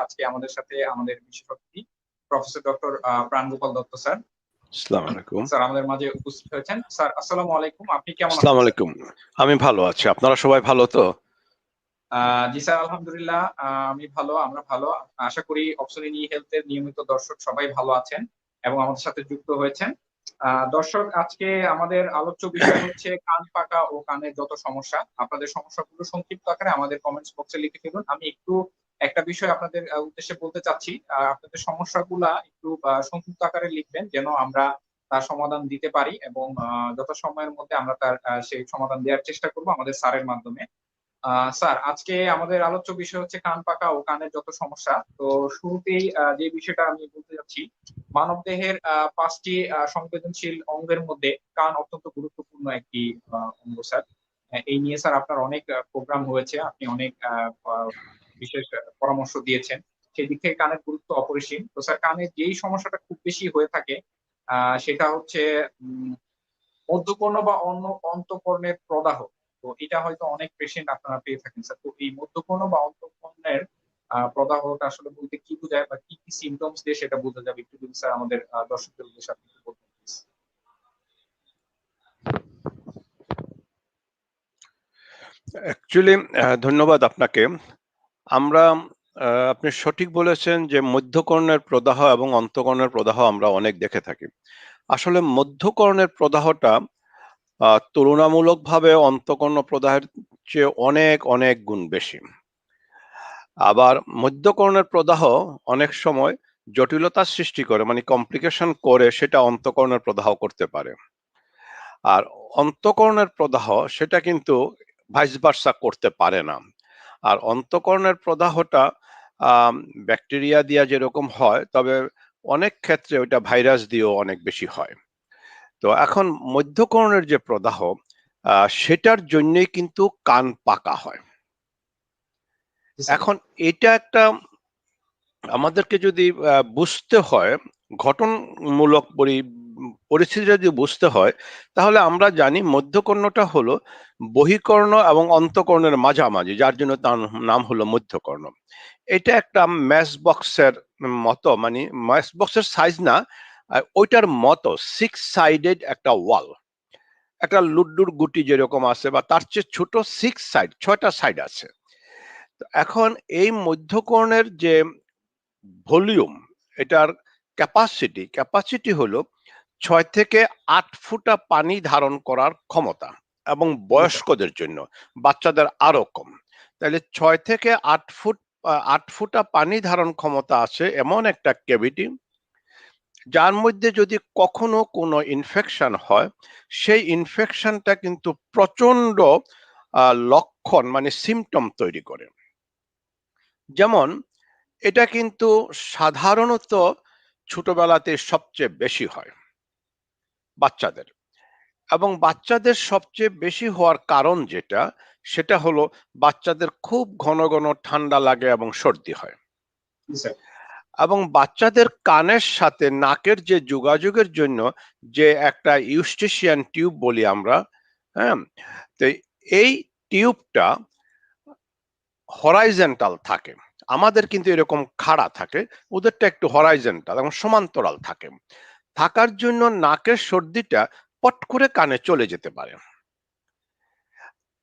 আজকে আমাদের সাথে আমাদের বিশেষ অতিথি professor doctor Prangopal Dutta sir. আসসালামু আলাইকুম। স্যার আমাদের মাঝে উপস্থিত হয়েছেন। স্যার আসসালামু আলাইকুম, আপনি কেমন আছেন? আসসালামু আলাইকুম। আমি ভালো আছি, আপনারা সবাই ভালো তো? জি স্যার, আলহামদুলিল্লাহ আমি ভালো, আমরা ভালো। আশা করি অপসনিনি হেলথের নিয়মিত দর্শক সবাই ভালো আছেন এবং আমাদের সাথে যুক্ত হয়েছেন। দর্শক, আজকে আমাদের আলোচ্য বিষয় হচ্ছে কান পাকা ও কানের যত সমস্যা। আপনাদের সমস্যাগুলো সংক্ষিপ্ত আকারে আমাদের কমেন্টস বক্সে লিখে ফেলুন। আমি একটু একটা বিষয় আপনাদের উদ্দেশ্যে বলতে চাচ্ছি। আপনাদের সমস্যাগুলা একটু সংক্ষিপ্ত আকারে লিখবেন যেন আমরা তার সমাধান দিতে পারি এবং যত সময়ের মধ্যে আমরা তার সেই সমাধান দেওয়ার চেষ্টা করব আমাদের স্যারের মাধ্যমে। স্যার, আজকে আমাদের আলোচ্য বিষয় হচ্ছে কান পাকা ও কানের যত সমস্যা। তো শুরুতেই যে বিষয়টা আমি বলতে যাচ্ছি, মানবদেহের ৫টি সংবেদনশীল অঙ্গের মধ্যে কান অত্যন্ত গুরুত্বপূর্ণ একটি অঙ্গ স্যার। এই নিয়ে স্যার আপনার অনেক প্রোগ্রাম হয়েছে, আপনি অনেক বিশেষ পরামর্শ দিয়েছেন। সেই দিক থেকে কানের গুরুত্ব অপরিসীম। তো স্যার, কানের যেই সমস্যাটা খুব বেশি হয়ে থাকে সেটা হচ্ছে মধ্যকর্ণ বা অন্তঃকর্ণের প্রদাহ। তো এটা হয়তো অনেক পেশেন্ট আপনারা পেয়ে থাকেন স্যার। তো এই মধ্যকর্ণ বা অন্তঃকর্ণের প্রদাহটা আসলে বলতে কি বোঝায় বা কি কি সিমটমস দিয়ে সেটা বোঝা যাবে, একটু যদি স্যার আমাদের দর্শকদের উদ্দেশ্যে আপনি একটু বলতেন প্লিজ। অ্যাকচুয়ালি ধন্যবাদ আপনাকে। আমরা আপনি সঠিক বলেছেন যে মধ্যকর্ণের প্রদাহ এবং অন্তঃকর্ণের প্রদাহ আমরা অনেক দেখে থাকি। আসলে মধ্যকর্ণের প্রদাহটা তুলনামূলকভাবে অন্তঃকর্ণ প্রদাহের চেয়ে অনেক অনেক গুণ বেশি। আবার মধ্যকর্ণের প্রদাহ অনেক সময় জটিলতার সৃষ্টি করে, মানে কমপ্লিকেশন করে, সেটা অন্তঃকর্ণের প্রদাহ করতে পারে। আর অন্তঃকর্ণের প্রদাহ সেটা কিন্তু ভাইস ভার্সা করতে পারে না। আর অন্তঃকর্ণের প্রদাহটা ব্যাকটেরিয়া দিয়া যেরকম হয়, তবে অনেক ক্ষেত্রে ওইটা ভাইরাস দিয়েও অনেক বেশি হয়। তো এখন মধ্যকর্ণের যে প্রদাহ, সেটার জন্যই কিন্তু কান পাকা হয়। এখন এটা একটা আমাদেরকে যদি বুঝতে হয়, ঘটনমূলক পরিস্থিতি যদি বুঝতে হয়, তাহলে আমরা জানি মধ্যকর্ণটা হলো বহিকর্ণ এবং অন্তঃকর্ণের মাঝামাঝি, যার জন্য তার নাম হলো মধ্যকর্ণ। এটা একটা ম্যাচ বক্সের মতো, মানে ম্যাচ বক্সের সাইজ না, ওইটার মতো 6 সাইডেড একটা ওয়াল, একটা লুড্ডুর গুটি যেরকম আছে বা তার চেয়ে ছোট 6টা সাইড আছে। এখন এই মধ্যকর্ণের যে ভলিউম, এটার ক্যাপাসিটি হলো 6 থেকে 8 ফুটা পানি ধারণ করার ক্ষমতা, এবং বয়স্কদের জন্য, বাচ্চাদের আরো কম। তাহলে 6 থেকে 8 ফুটা পানি ধারণ ক্ষমতা আছে এমন একটা ক্যাভিটি, যার মধ্যে যদি কখনো কোনো ইনফেকশন হয়, সেই ইনফেকশনটা কিন্তু প্রচন্ড লক্ষণ, মানে সিমটম তৈরি করে। যেমন এটা কিন্তু সাধারণত ছোটবেলাতে সবচেয়ে বেশি হয় বাচ্চাদের, এবং বাচ্চাদের সবচেয়ে বেশি হওয়ার কারণ যেটা, সেটা হলো বাচ্চাদের খুব ঘন ঘন ঠান্ডা লাগে এবং সর্দি হয়। এবং বাচ্চাদের কানের সাথে নাকের যে যোগাযোগের জন্য যে একটা ইউস্টেশিয়ান টিউব বলি আমরা, হ্যাঁ, তো এই টিউবটা হরাইজেন্টাল থাকে। আমাদের কিন্তু এরকম খাড়া থাকে, ওদেরটা একটু হরাইজেন্টাল এবং সমান্তরাল থাকে। থাকার জন্য নাকের সর্দিটা পট করে কানে চলে যেতে পারে।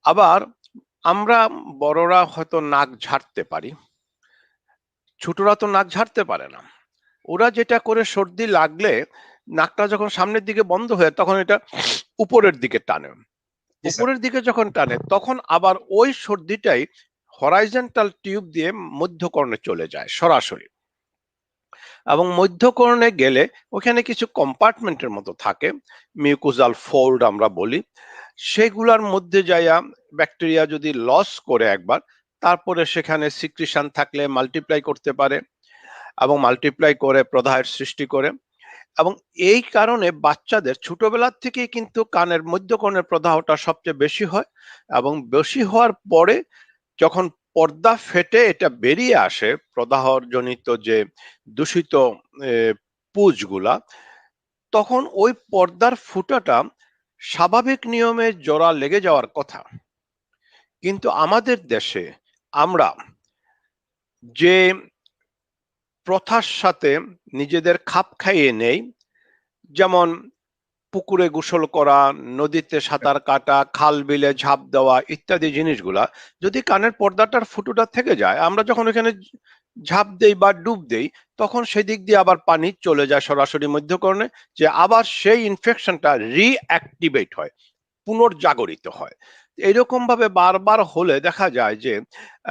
আবার আমরা বড়রা হয়তো নাক ঝাড়তে পারি, ছোটরা তো নাক ঝাড়তে পারে না। ওরা যেটা করে, সর্দি লাগলে নাকটা যখন সামনের দিকে বন্ধ হয়ে, তখন এটা উপরের দিকে টানে। উপরের দিকে যখন টানে, তখন আবার ওই সর্দিটাই হরাইজন্টাল টিউব দিয়ে মধ্যকর্ণে চলে যায় সরাসরি। এবং মধ্যকর্ণে গেলে ওখানে কিছু কম্পার্টমেন্টের মতো থাকে, মিউকোজাল ফোল্ড আমরা বলি, সেগুলোর মধ্যে যাইয়া ব্যাকটেরিয়া যদি লস করে একবার, তারপরে সেখানে সিক্রিশন থাকলে মাল্টিপ্লাই করতে পারে এবং মাল্টিপ্লাই করে প্রদাহের সৃষ্টি করে। এবং এই কারণে বাচ্চাদের ছোটবেলার থেকেই কিন্তু কানের মধ্যকর্ণের প্রদাহটা সবচেয়ে বেশি হয়, এবং বেশি হওয়ার পরে যখন পর্দা ফেটে এটা বেরিয়ে আসে, প্রদাহ জনিত যে দূষিত পুঁজগুলা, তখন ওই পর্দার ফুটাটা স্বাভাবিক নিয়মে জোড়া লেগে যাওয়ার কথা। কিন্তু আমাদের দেশে আমরা যে প্রথার সাথে নিজেদের খাপ খাইয়ে নেই, যেমন পুকুরে গোসল করা, নদীতে সাঁতার কাটা, খাল বিলে ঝাঁপ দেওয়া ইত্যাদি জিনিসগুলা যদি কানের পর্দাটার ফুটোটা থেকে যায়, আমরা যখন এখানে ঝাঁপ দেই বা ডুব দেই, তখন সেদিক দিয়ে আবার পানি চলে যায় সরাসরি মধ্যকর্ণে, যে আবার সেই ইনফেকশনটা রিঅ্যাক্টিভেট হয়, পুনর্জাগরিত হয়। এরকম ভাবে বারবার হলে দেখা যায় যে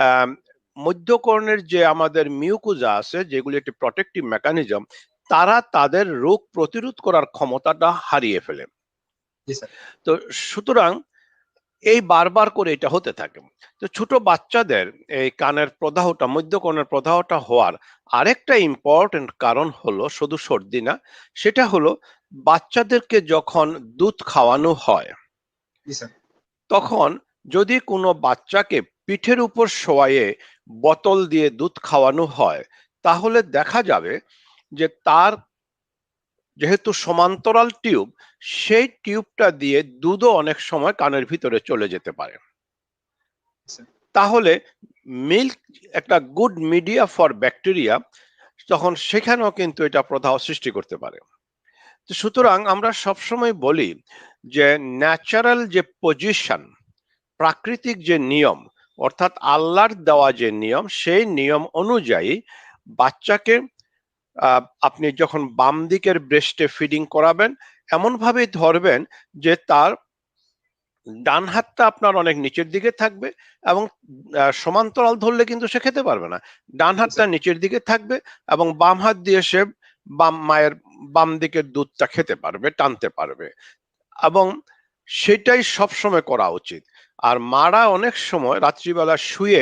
আহ মধ্যকর্ণের যে আমাদের মিউকুজা আছে, যেগুলি একটি প্রটেক্টিভ মেকানিজম, তারা তাদের রোগ প্রতিরোধ করার ক্ষমতাটা হারিয়ে ফেলে। জি স্যার। তো সুতরাং এই বারবার করে এটা হতে থাকে। তো ছোট বাচ্চাদের এই কানের প্রদাহটা, মধ্যকর্ণের প্রদাহটা হওয়ার আরেকটা ইম্পর্টেন্ট কারণ হলো শুধু সর্দি না, সেটা হলো বাচ্চাদেরকে যখন দুধ খাওয়ানো হয়, জি স্যার। তখন যদি কোনো বাচ্চাকে পিঠের উপর শোয়ায়ে বোতল দিয়ে দুধ খাওয়ানো হয়, তাহলে দেখা যাবে যে তার যেহেতু সমান্তরাল টিউব, সেই টিউবটা দিয়ে দুধও অনেক সময় কানের ভিতরে চলে যেতে পারে। স্যার। তাহলে মিল্ক একটা গুড মিডিয়া ফর ব্যাকটেরিয়া, তখন সেখানেও কিন্তু এটা প্রদাহ সৃষ্টি করতে পারে। তো সুতরাং আমরা সবসময় বলি যে ন্যাচারাল যে পজিশন, প্রাকৃতিক যে নিয়ম, অর্থাৎ আল্লাহর দেওয়া যে নিয়ম, সেই নিয়ম অনুযায়ী বাচ্চাকে আপনি যখন বাম দিকের ব্রেস্টে ফিডিং করাবেন, এমন ভাবে ধরবেন যে তার ডান হাতটা আপনার অনেক নিচের দিকে থাকবে, এবং সমান্তরাল ধরলে কিন্তু সে খেতে পারবে না। ডান জি হাতটা স্যার। নিচের দিকে থাকবে এবং বাম হাত দিয়ে সে মায়ের বাম দিকের দুধটা খেতে পারবে, টানতে পারবে, এবং সেটাই সবসময় করা উচিত। আর মারা অনেক সময় রাত্রিবেলা শুয়ে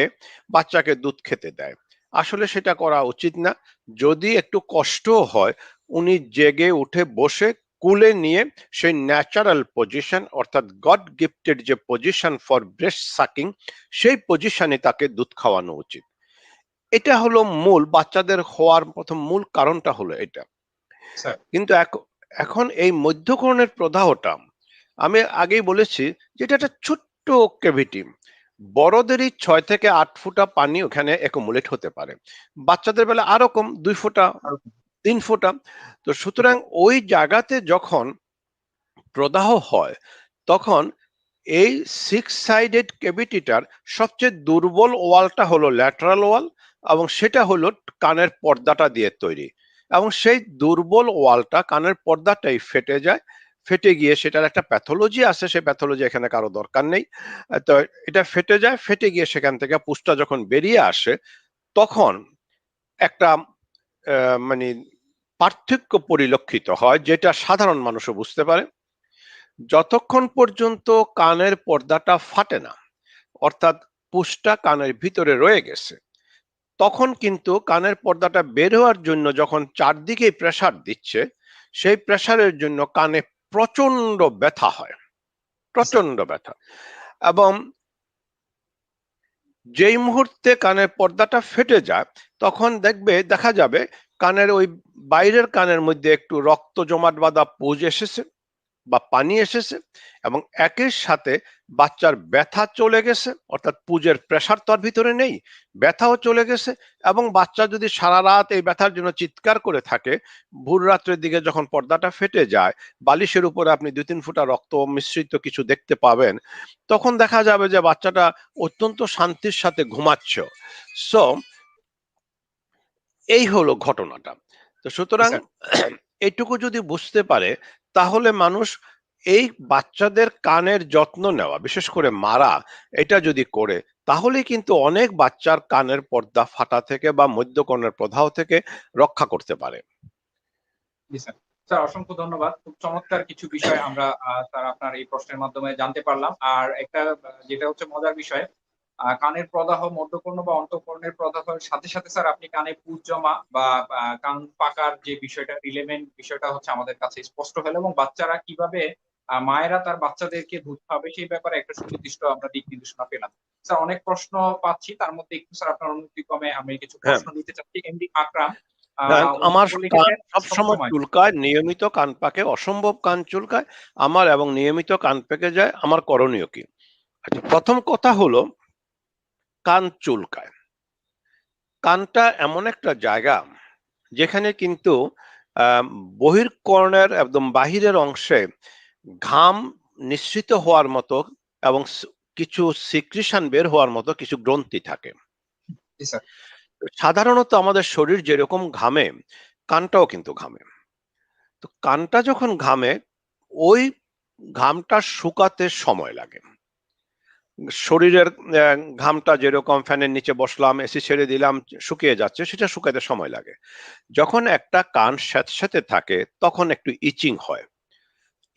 বাচ্চাকে দুধ খেতে দেয়, আসলে সেটা করা উচিত না। যদি একটু কষ্টও হয়, উনি জেগে উঠে বসে কুলে নিয়ে সেই ন্যাচারাল পজিশন, অর্থাৎ গড গিফটেড যে পজিশন ফর ব্রেস্ট সাকিং, সেই পজিশনে তাকে দুধ খাওয়ানো উচিত। এটা হলো মূল, বাচ্চাদের হওয়ার প্রথম মূল কারণটা হলো এটা। স্যার। কিন্তু এখন এই মধ্যকর্ণের প্রদাহটা, আমি আগেই বলেছি যে এটা একটা ছোট্ট ক্যাভিটি, বড়দেরই 6 থেকে 8 ফোঁটা পানি ওখানে অ্যাকুমুলেট হতে পারে, বাচ্চাদের বেলা আরো কম, 2 ফোঁটা, আরো। 3 ফোঁটা। তো জি সুতরাং স্যার। ওই জায়গাতে যখন প্রদাহ হয়, তখন এই 6 সাইডেড ক্যাভিটিটার সবচেয়ে দুর্বল ওয়ালটা হলো ল্যাটারাল ওয়াল, এবং সেটা হলো কানের পর্দাটা দিয়ে তৈরি, এবং সেই দুর্বল ওয়ালটা, কানের পর্দাটাই ফেটে যায়। ফেটে গিয়ে সেটার একটা প্যাথোলজি আছে, সেই প্যাথোলজি এখানে কারো দরকার নেই। তো এটা ফেটে যায়, ফেটে গিয়ে সেখান থেকে পুষ্টা যখন বেরিয়ে আসে, তখন একটা মানে পার্থক্য পরিলক্ষিত হয়, যেটা সাধারণ মানুষও বুঝতে পারে। যতক্ষণ পর্যন্ত কানের পর্দাটা ফাটে না, অর্থাৎ পুষ্টা কানের ভিতরে রয়ে গেছে, তখন কিন্তু কানের পর্দাটা বের হওয়ার জন্য যখন চারদিকে প্রেসার দিচ্ছে, সেই প্রেসারের জন্য কানে প্রচন্ড ব্যথা হয়, জি স্যার। প্রচন্ড ব্যথা। এবং যেই মুহূর্তে কানের পর্দাটা ফেটে যায়, তখন দেখা যাবে কানের ওই বাইরের কানের মধ্যে একটু রক্ত জমাট বাঁধা পুঁজ এসেছে বা পানি এসেছে, এবং একের সাথে বাচ্চার ব্যথা চলে গেছে, অর্থাৎ পুজের প্রেসার তো আর ভিতরে নেই, ব্যথাও চলে গেছে। এবং বাচ্চা যদি সারা রাত এই ব্যথার জন্য চিৎকার করে থাকে, ভোর রাত্রের দিকে যখন পর্দাটা ফেটে যায়, বালিশের উপরে আপনি 2-3 ফোঁটা রক্ত মিশ্রিত কিছু দেখতে পাবেন, তখন দেখা যাবে যে বাচ্চাটা অত্যন্ত শান্তির সাথে ঘুমাচ্ছে। সো এই হলো ঘটনাটা। তো জি সুতরাং স্যার। এইটুকু যদি বুঝতে পারে, তাহলে মানুষ এই বাচ্চাদের কানের যত্ন নেওয়া, বিশেষ করে মারা, এটা যদি করে, তাহলে কিন্তু অনেক বাচ্চার কানের পর্দা ফাটা থেকে বা মধ্যকর্ণের প্রদাহ থেকে রক্ষা করতে পারে। জি স্যার। স্যার অসংখ্য ধন্যবাদ। খুব চমৎকার কিছু বিষয় আমরা স্যার আপনার এই প্রশ্নের মাধ্যমে জানতে পারলাম। আর একটা যেটা হচ্ছে মজার বিষয়, কানের প্রদাহ মধ্যকর্ণ বা অন্তঃকর্ণের প্রদাহের সাথে, সাথে স্যার আপনি কানে পুঁজ জমা বা কান পাকার যে বিষয়টা রিলেভেন্ট বিষয়টা হচ্ছে আমাদের কাছে স্পষ্ট হলো, এবং বাচ্চারা কিভাবে মায়েরা তার বাচ্চাদেরকে দুধ খাওয়াবে সেই ব্যাপারে একটা সুনির্দিষ্ট আমরা দিক নির্দেশনা পেলাম। স্যার অনেক প্রশ্ন পাচ্ছি। তার মধ্যে একটু স্যার আপনার অনুমতিক্রমে আমি কিছু হ্যাঁ, প্রশ্ন নিতে চাচ্ছি। এমডি আকরাম হ্যাঁ, উনি আমার কান লিখেছেন সবসময় সবসময়। চুলকায়, নিয়মিত কান পাকে, অসম্ভব কান চুলকায় আমার, এবং নিয়মিত কান পেকে যায় আমার, করণীয় কি? আচ্ছা, প্রথম কথা হলো, কান চুলকায়, কানটা এমন একটা জায়গা যেখানে কিন্তু আহ, বহির্কর্ণের একদম বাহিরের অংশে ঘাম নিঃসৃত হওয়ার মতো এবং কিছু সিক্রিশন বের হওয়ার মতো কিছু গ্রন্থি থাকে। জি স্যার। সাধারণত আমাদের শরীর যেরকম ঘামে, কানটাও কিন্তু ঘামে। তো কানটা যখন ঘামে, ওই ঘামটা শুকাতে সময় লাগে। শরীরের ঘামটা যেরকম ফ্যানের নিচে বসলাম, এসি ছেড়ে দিলাম, শুকিয়ে যাচ্ছে, সেটা শুকাতে সময় লাগে। যখন একটা কান স্যাঁতস্যাঁতে থাকে তখন একটু ইচিং হয়।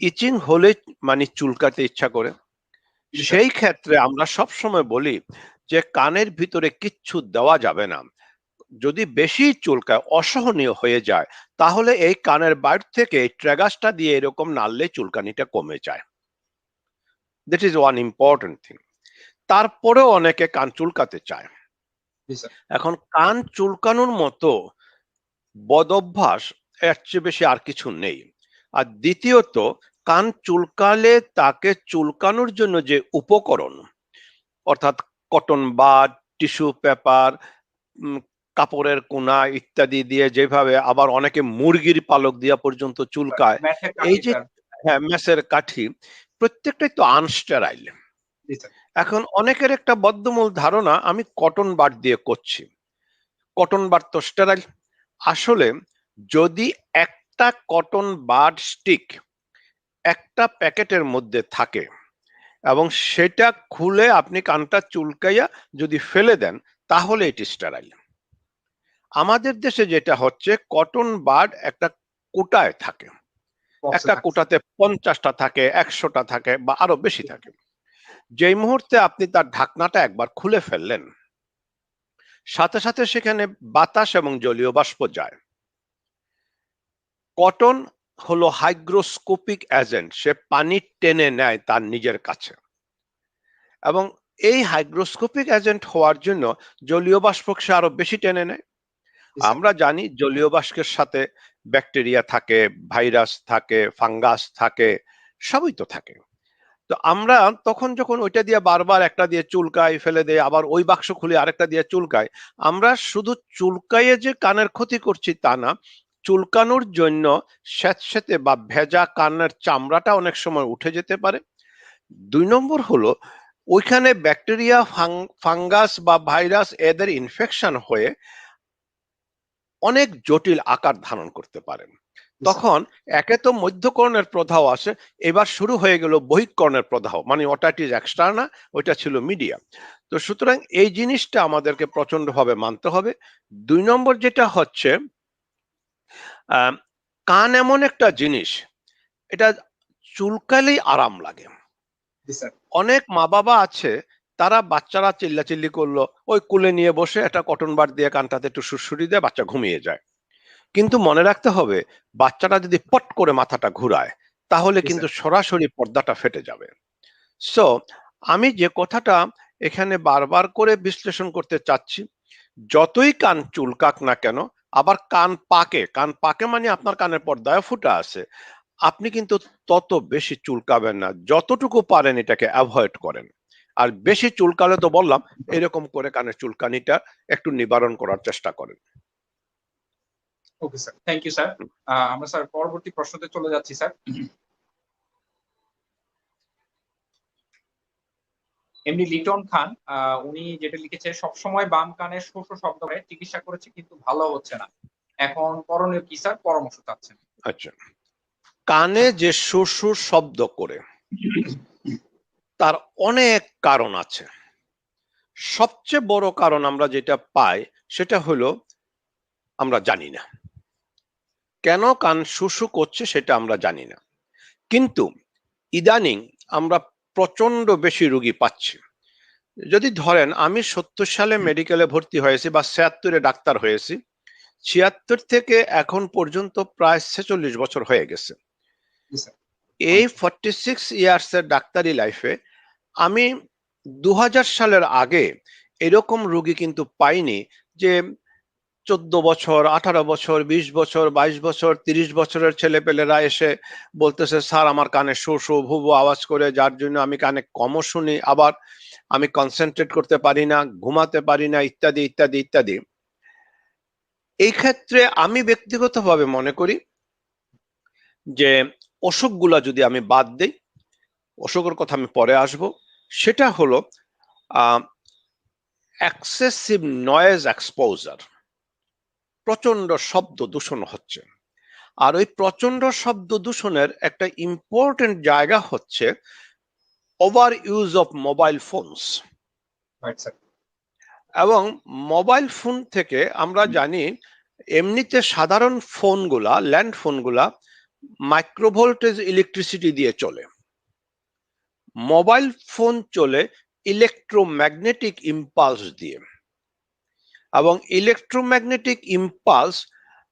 ইচিং হলে মানে চুলকাতে ইচ্ছা করে। জি স্যার। সেই ক্ষেত্রে আমরা সব সময় বলি যে কানের ভিতরে কিচ্ছু দেওয়া যাবে না। যদি বেশি চুলকায়, অসহনীয় হয়ে যায়, তাহলে এই কানের বাইর থেকে এই ট্রেগাসটা দিয়ে এরকম নাড়লে চুলকানিটা কমে যায়। That is one important thing. তারপরেও অনেকে কান চুলকাতে চায়। জি স্যার। এখন কান চুলকানোর মতো বদঅভ্যাস এর চেয়ে বেশি আর কিছু নেই। আর দ্বিতীয়ত, কান চুলকালে তাকে চুলকানোর জন্য যে উপকরণ, অর্থাৎ কটন বাড, টিস্যু পেপার, কাপড়ের কোনা ইত্যাদি দিয়ে, যেভাবে আবার অনেকে মুরগির পালক দিয়া পর্যন্ত চুলকায়, ম্যাথের এই কাঠি যে, স্যার। হ্যাঁ, মেসের কাঠি, প্রত্যেকটাই তো আনস্টেরাইল। জি স্যার। এখন অনেকের একটা বদ্ধমূল ধারণা আমি কটন বাড দিয়ে করছি, কটন বাড তো স্টেরাইল। আসলে যদি একটা কটন বাড স্টিক একটা প্যাকেটের মধ্যে থাকে এবং সেটা খুলে আপনি কানটা চুলকাইয়া যদি ফেলে দেন, তাহলে এটি স্টেরাইল। আমাদের দেশে যেটা হচ্ছে, কটন বাড একটা কোটায় থাকে, বক্সে একটা থাকছে। কোটাতে 50টা থাকে, 100টা থাকে বা আরো বেশি থাকে। যেই মুহূর্তে আপনি তার ঢাকনাটা একবার খুলে ফেললেন, সাথে সাথে সেখানে বাতাস এবং জলীয় বাষ্প যায়। কটন হলো হাইগ্রোস্কোপিক এজেন্ট, সে পানি টেনে নেয় তার নিজের কাছে, এবং এই হাইগ্রোস্কোপিক এজেন্ট হওয়ার জন্য জলীয় বাষ্প সে আরো বেশি টেনে নেয়। জি স্যার। আমরা জানি জলীয় বাষ্পের সাথে ব্যাকটেরিয়া থাকে, ভাইরাস থাকে, ফাঙ্গাস থাকে, সবই তো থাকে। তো আমরা তখন যখন ওইটা দিয়ে বারবার একটা দিয়ে চুলকাই, ফেলে দেয়, আবার ওই বাক্স খুলে আরেকটা দিয়ে চুলকাই, আমরা শুধু চুলকাইয়ে যে কানের ক্ষতি করছি তা না, চুলকানোর জন্য স্যাঁতস্যাঁতে বা ভেজা কানের চামড়াটা অনেক সময় উঠে যেতে পারে। 2 নম্বর হলো, ওইখানে ব্যাকটেরিয়া, ফাঙ্গাস বা ভাইরাস এদের ইনফেকশন হয়ে অনেক জটিল আকার ধারণ করতে পারে। জি স্যার। তখন একে তো মধ্যকর্ণের প্রদাহ আসে, এবার শুরু হয়ে গেল বহিঃকর্ণের প্রদাহ, মানে ওটা ইজ এক্সটার্না, ওইটা ছিল মিডিয়া। তো সুতরাং এই জিনিসটা আমাদেরকে প্রচন্ড ভাবে মানতে হবে। 2 নম্বর যেটা হচ্ছে, আহ, কান এমন একটা জিনিস, এটা চুলকালেই আরাম লাগে। জি স্যার। অনেক মা বাবা আছে, তারা বাচ্চারা চিল্লাচিল্লি করলো, ওই কুলে নিয়ে বসে একটা কটন বার দিয়ে কানটাতে একটু সুড়সুড়ি দেয়, বাচ্চা ঘুমিয়ে যায়। কিন্তু মনে রাখতে হবে, বাচ্চাটা যদি পট করে মাথাটা ঘুরায়, তাহলে জি কিন্তু স্যার। সরাসরি পর্দাটা ফেটে যাবে। সো আমি যে কথাটা এখানে বারবার করে বিশ্লেষণ করতে চাচ্ছি, যতই কান চুলকাক না কেন, আবার কান পাকে মানে আপনার কানের পর্দায় ফুটা আছে, আপনি কিন্তু তত বেশি চুলকাবেন না, যতটুকু পারেন এটাকে অ্যাভয়েড করেন। আর বেশি চুলকালে তো বললাম, এরকম করে কানের চুলকানিটা একটু নিবারণ করার চেষ্টা করেন। Okay sir, thank you sir. আমরা স্যার পরবর্তী প্রশ্নতে চলে যাচ্ছি স্যার। এমনি লিটন খান, উনি যেটা লিখেছে, সবসময় বাম কানে শো শো শব্দ করে চিকিৎসা করেছে কিন্তু ভালো হচ্ছে না, এখন করণীয় কি স্যার, পরামর্শ চাচ্ছেন। আচ্ছা, কানে যে সুর শব্দ করে, তার অনেক কারণ আছে। সবচেয়ে বড় কারণ আমরা যেটা পাই, সেটা হলো আমরা জানি না কেন কান শুশু করছে, সেটা আমরা জানি না। কিন্তু ইদানিং আমরা প্রচন্ড বেশি রোগী পাচ্ছি। যদি ধরেন আমি 70 সালে মেডিকেলে ভর্তি হয়েছি বা 76-এ ডাক্তার হয়েছি, 76 থেকে এখন পর্যন্ত প্রায় 46 বছর হয়ে গেছে। জি স্যার। এই অনেক। 46 ইয়ার্স এর ডাক্তারি লাইফে আমি 2000 সালের আগে এরকম রোগী কিন্তু পাইনি, যে 14 বছর, 18 বছর, 20 বছর, 22 বছর, 30 বছরের ছেলেপেলেরা এসে বলতেছে, স্যার আমার কানে শো শো ভু ভু আওয়াজ করে, যার জন্য আমি কানে কমও শুনি, আবার আমি কনসেন্ট্রেট করতে পারি না, ঘুমাতে পারি না, ইত্যাদি ইত্যাদি ইত্যাদি। এই ক্ষেত্রে আমি ব্যক্তিগতভাবে মনে করি যে অসুখগুলা যদি আমি বাদ দেই, অসুখের কথা আমি পরে আসব, সেটা হলো এক্সেসিভ নয়েজ এক্সপোজার, প্রচন্ড শব্দ দূষণ হচ্ছে। আর ওই প্রচন্ড শব্দ দূষণের একটা ইম্পর্টেন্ট জায়গা হচ্ছে over use of mobile phones. এবং মোবাইল ফোন থেকে আমরা জানি এমনিতে সাধারণ ফোনগুলা, ল্যান্ড ফোনগুলা মাইক্রোভোল্টেজ ইলেকট্রিসিটি দিয়ে চলে। মোবাইল ফোন চলে ইলেকট্রোম্যাগনেটিক ইম্পালস দিয়ে, এবং ইলেকট্রোম্যাগনেটিক ইম্পালস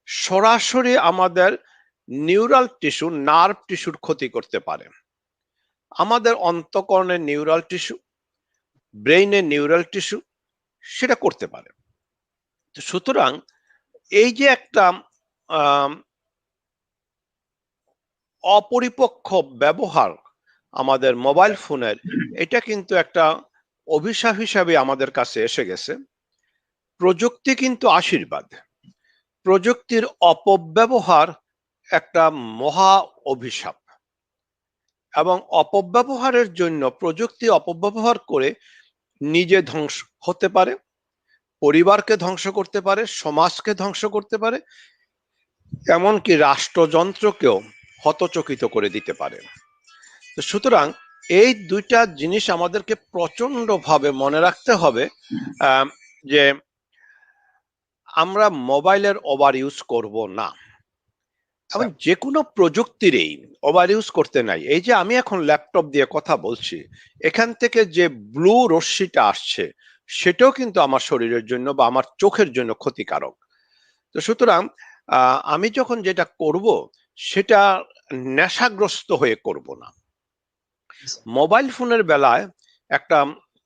সরাসরি আমাদের নিউরাল টিস্যু, নার্ভ টিস্যুর ক্ষতি করতে পারে। আমাদের অন্তঃকরণের নিউরাল টিস্যু, ব্রেইনের নিউরাল টিস্যু সেটা করতে পারে। সুতরাং এই যে একটা অপরিপক্ষ ব্যবহার আমাদের মোবাইল ফোনের, এটা কিন্তু একটা অভিশাপ হিসাবে আমাদের কাছে এসে গেছে। প্রযুক্তি কিন্তু আশীর্বাদ, প্রযুক্তির অপব্যবহার একটা মহা অভিশাপ। এবং অপব্যবহারের জন্য প্রযুক্তি অপব্যবহার করে নিজে ধ্বংস হতে পারে, পরিবারকে ধ্বংস করতে পারে, সমাজকে ধ্বংস করতে পারে, এমনকি রাষ্ট্রযন্ত্রকেও হতচকিত করে দিতে পারে। তো সুতরাং এই দুইটা জিনিস আমাদেরকে প্রচন্ড ভাবে মনে রাখতে হবে, যে আমরা মোবাইলের ওভার ইউজ করব না, এবং যে কোনো প্রযুক্তিরই ওভার ইউজ করতে নাই। এই যে আমি এখন ল্যাপটপ দিয়ে কথা বলছি, এখান থেকে যে ব্লু রশ্মিটা আসছে সেটাও কিন্তু আমার শরীরের জন্য বা আমার চোখের জন্য ক্ষতিকারক। তো সুতরাং আমি যখন যেটা করব সেটা নেশাগ্রস্ত হয়ে করব না। মোবাইল ফোনের বেলায় একটা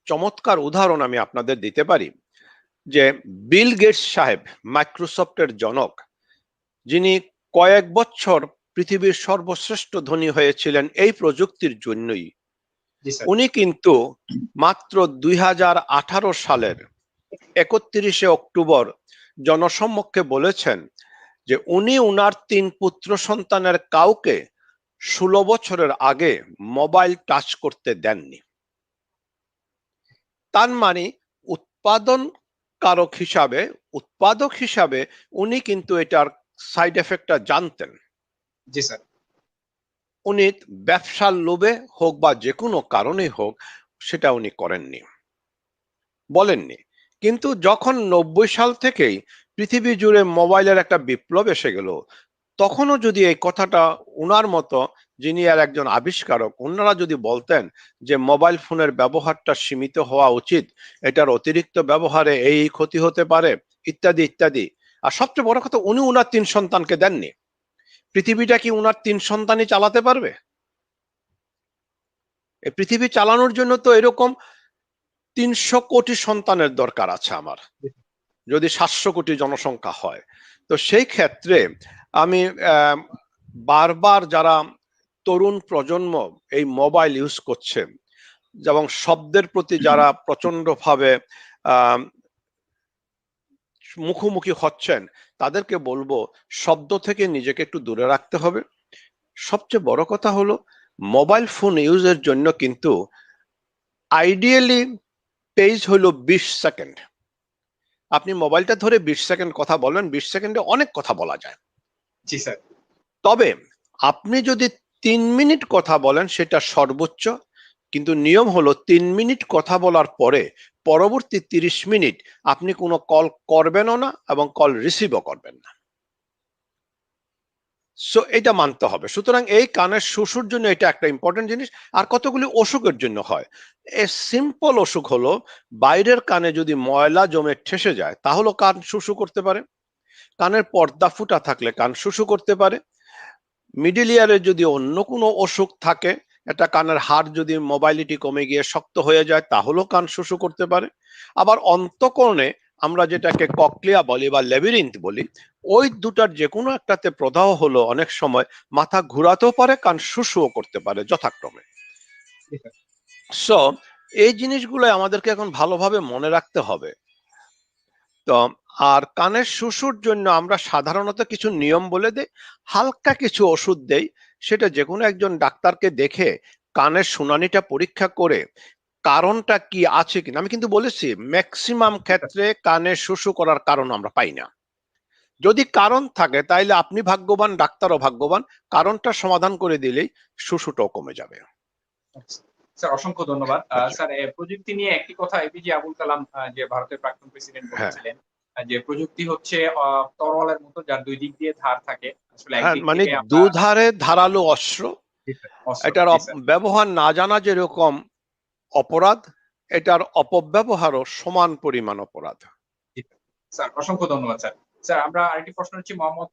চমৎকার উদাহরণ আমি আপনাদের দিতে পারি, যে বিল গেটস সাহেব, মাইক্রোসফটের জনক, যিনি কয়েক বছর পৃথিবীর সর্বশ্রেষ্ঠ ধনী হয়েছিলেন এই প্রযুক্তির জন্যই, উনি কিন্তু মাত্র 2018 সালের 31শে অক্টোবর জনসম্মুখে বলেছেন যে উনি উনার 3 পুত্র সন্তানের কাউকে 16 বছরের আগে মোবাইল টাচ করতে দেননি। তার মানে উৎপাদক হিসাবে উনি কিন্তু এটার সাইড এফেক্টটা জানতেন। জি স্যার। উনি ব্যবসার লোভে হোক বা যে কোনো কারণে হোক সেটা উনি করেননি, বলেননি। কিন্তু যখন 90 সাল থেকেই পৃথিবী জুড়ে মোবাইলের একটা বিপ্লব এসে গেল, তখনও যদি এই কথাটা উনার মতো, যিনি আর একজন আবিষ্কারক, ওনারা যদি বলতেন যে মোবাইল ফোনের ব্যবহারটা সীমিত হওয়া উচিত, এটার অতিরিক্ত ব্যবহারে এই ক্ষতি হতে পারে ইত্যাদি ইত্যাদি। আর সবচেয়ে বড় কথা, উনি উনার 3 সন্তানকে দেননি। পৃথিবীটা কি উনার 3 সন্তানই চালাতে পারবে? এই পৃথিবী চালানোর জন্য তো এরকম 300 কোটি সন্তানের দরকার আছে আমার, যদি 700 কোটি জনসংখ্যা হয়। তো সেই ক্ষেত্রে আমি বারবার যারা তরুণ প্রজন্ম এই মোবাইল ইউজ করছে এবং শব্দের প্রতি যারা প্রচন্ড ভাবে মুখোমুখি হচ্ছেন, তাদেরকে বলবো শব্দ থেকে নিজেকে একটু দূরে রাখতে হবে। সবচেয়ে বড় কথা হলো মোবাইল ফোন ইউজের জন্য কিন্তু আইডিয়ালি পেজ হলো 20 সেকেন্ড। আপনি মোবাইলটা ধরে 20 সেকেন্ড কথা বলবেন, 20 সেকেন্ডে অনেক কথা বলা যায়। জি স্যার। তবে আপনি যদি 3 মিনিট কথা বলেন সেটা সর্বোচ্চ, কিন্তু নিয়ম হলো 3 মিনিট কথা বলার পরে পরবর্তী 30 মিনিট আপনি কোনো কল করবেনও না এবং কল রিসিভও করবেন না। সো এটা মানতে হবে। সুতরাং এই কানের শুশুর জন্য এটা একটা ইম্পর্টেন্ট জিনিস। আর কতগুলি অসুখের জন্য হয়। এ সিম্পল অসুখ হলো, বাইরের কানে যদি ময়লা জমে ঠেসে যায় তাহলে কান শুশু করতে পারে। কানের পর্দা ফুটা থাকলে কান শুশু করতে পারে। মিডল ইয়ারে যদি অন্য কোনো অসুখ থাকে, একটা কানের হাড় যদি মোবাইলিটি কমে গিয়ে শক্ত হয়ে যায় তাহলেও কান শুশু করতে পারে। আবার অন্তঃকরণে আমরা যেটাকে ককলিয়া বলি বা লেবিরিন্থ বলি, ওই দুটার যে কোনো একটাতে প্রদাহ হলো অনেক সময় মাথা ঘুরাতেও পারে, কান শুশুও করতে পারে যথাক্রমে। সো এই জিনিসগুলো আমাদেরকে এখন ভালোভাবে মনে রাখতে হবে। তো আর কানের শুশুর জন্য আমরা সাধারণত কিছু নিয়ম বলে দেই, হালকা কিছু ওষুধ দেই। সেটা যে কোনো একজন ডাক্তারকে দেখে কানের শুনানিটা পরীক্ষা করে কারণটা কি আছে কিনা। আমি কিন্তু বলেছি ম্যাক্সিমাম ক্ষেত্রে কানে শুশু করার কারণ আমরা পাই না। যদি কারণ থাকে তাইলে আপনি ভাগ্যবান, ডাক্তারও ভাগ্যবান, কারণটা সমাধান করে দিলেই শুশুটাও কমে যাবে। স্যার অসংখ্য ধন্যবাদ। আচ্ছা, স্যার প্রযুক্তি নিয়ে একটি কথা এপিজে আবুল কালাম যে ভারতের প্রাক্তন প্রেসিডেন্ট হ্যাঁ বলেছিলেন যে প্রযুক্তি হচ্ছে তরোয়ালের মতো যার দুই দিক দিয়ে ধার থাকে। আসলে হ্যাঁ, একদিক মানে থেকে আমরা দুধারে ধারালো অস্ত্র। জি স্যার, অস্ত্র এটার জি স্যার ব্যবহার না জানা যেরকম অপরাধ, এটার অপব্যবহারও সমান পরিমাণ অপরাধ। জি, স্যার অসংখ্য ধন্যবাদ স্যার। স্যার আমরা আরেকটি প্রশ্ন হচ্ছে মোহাম্মদ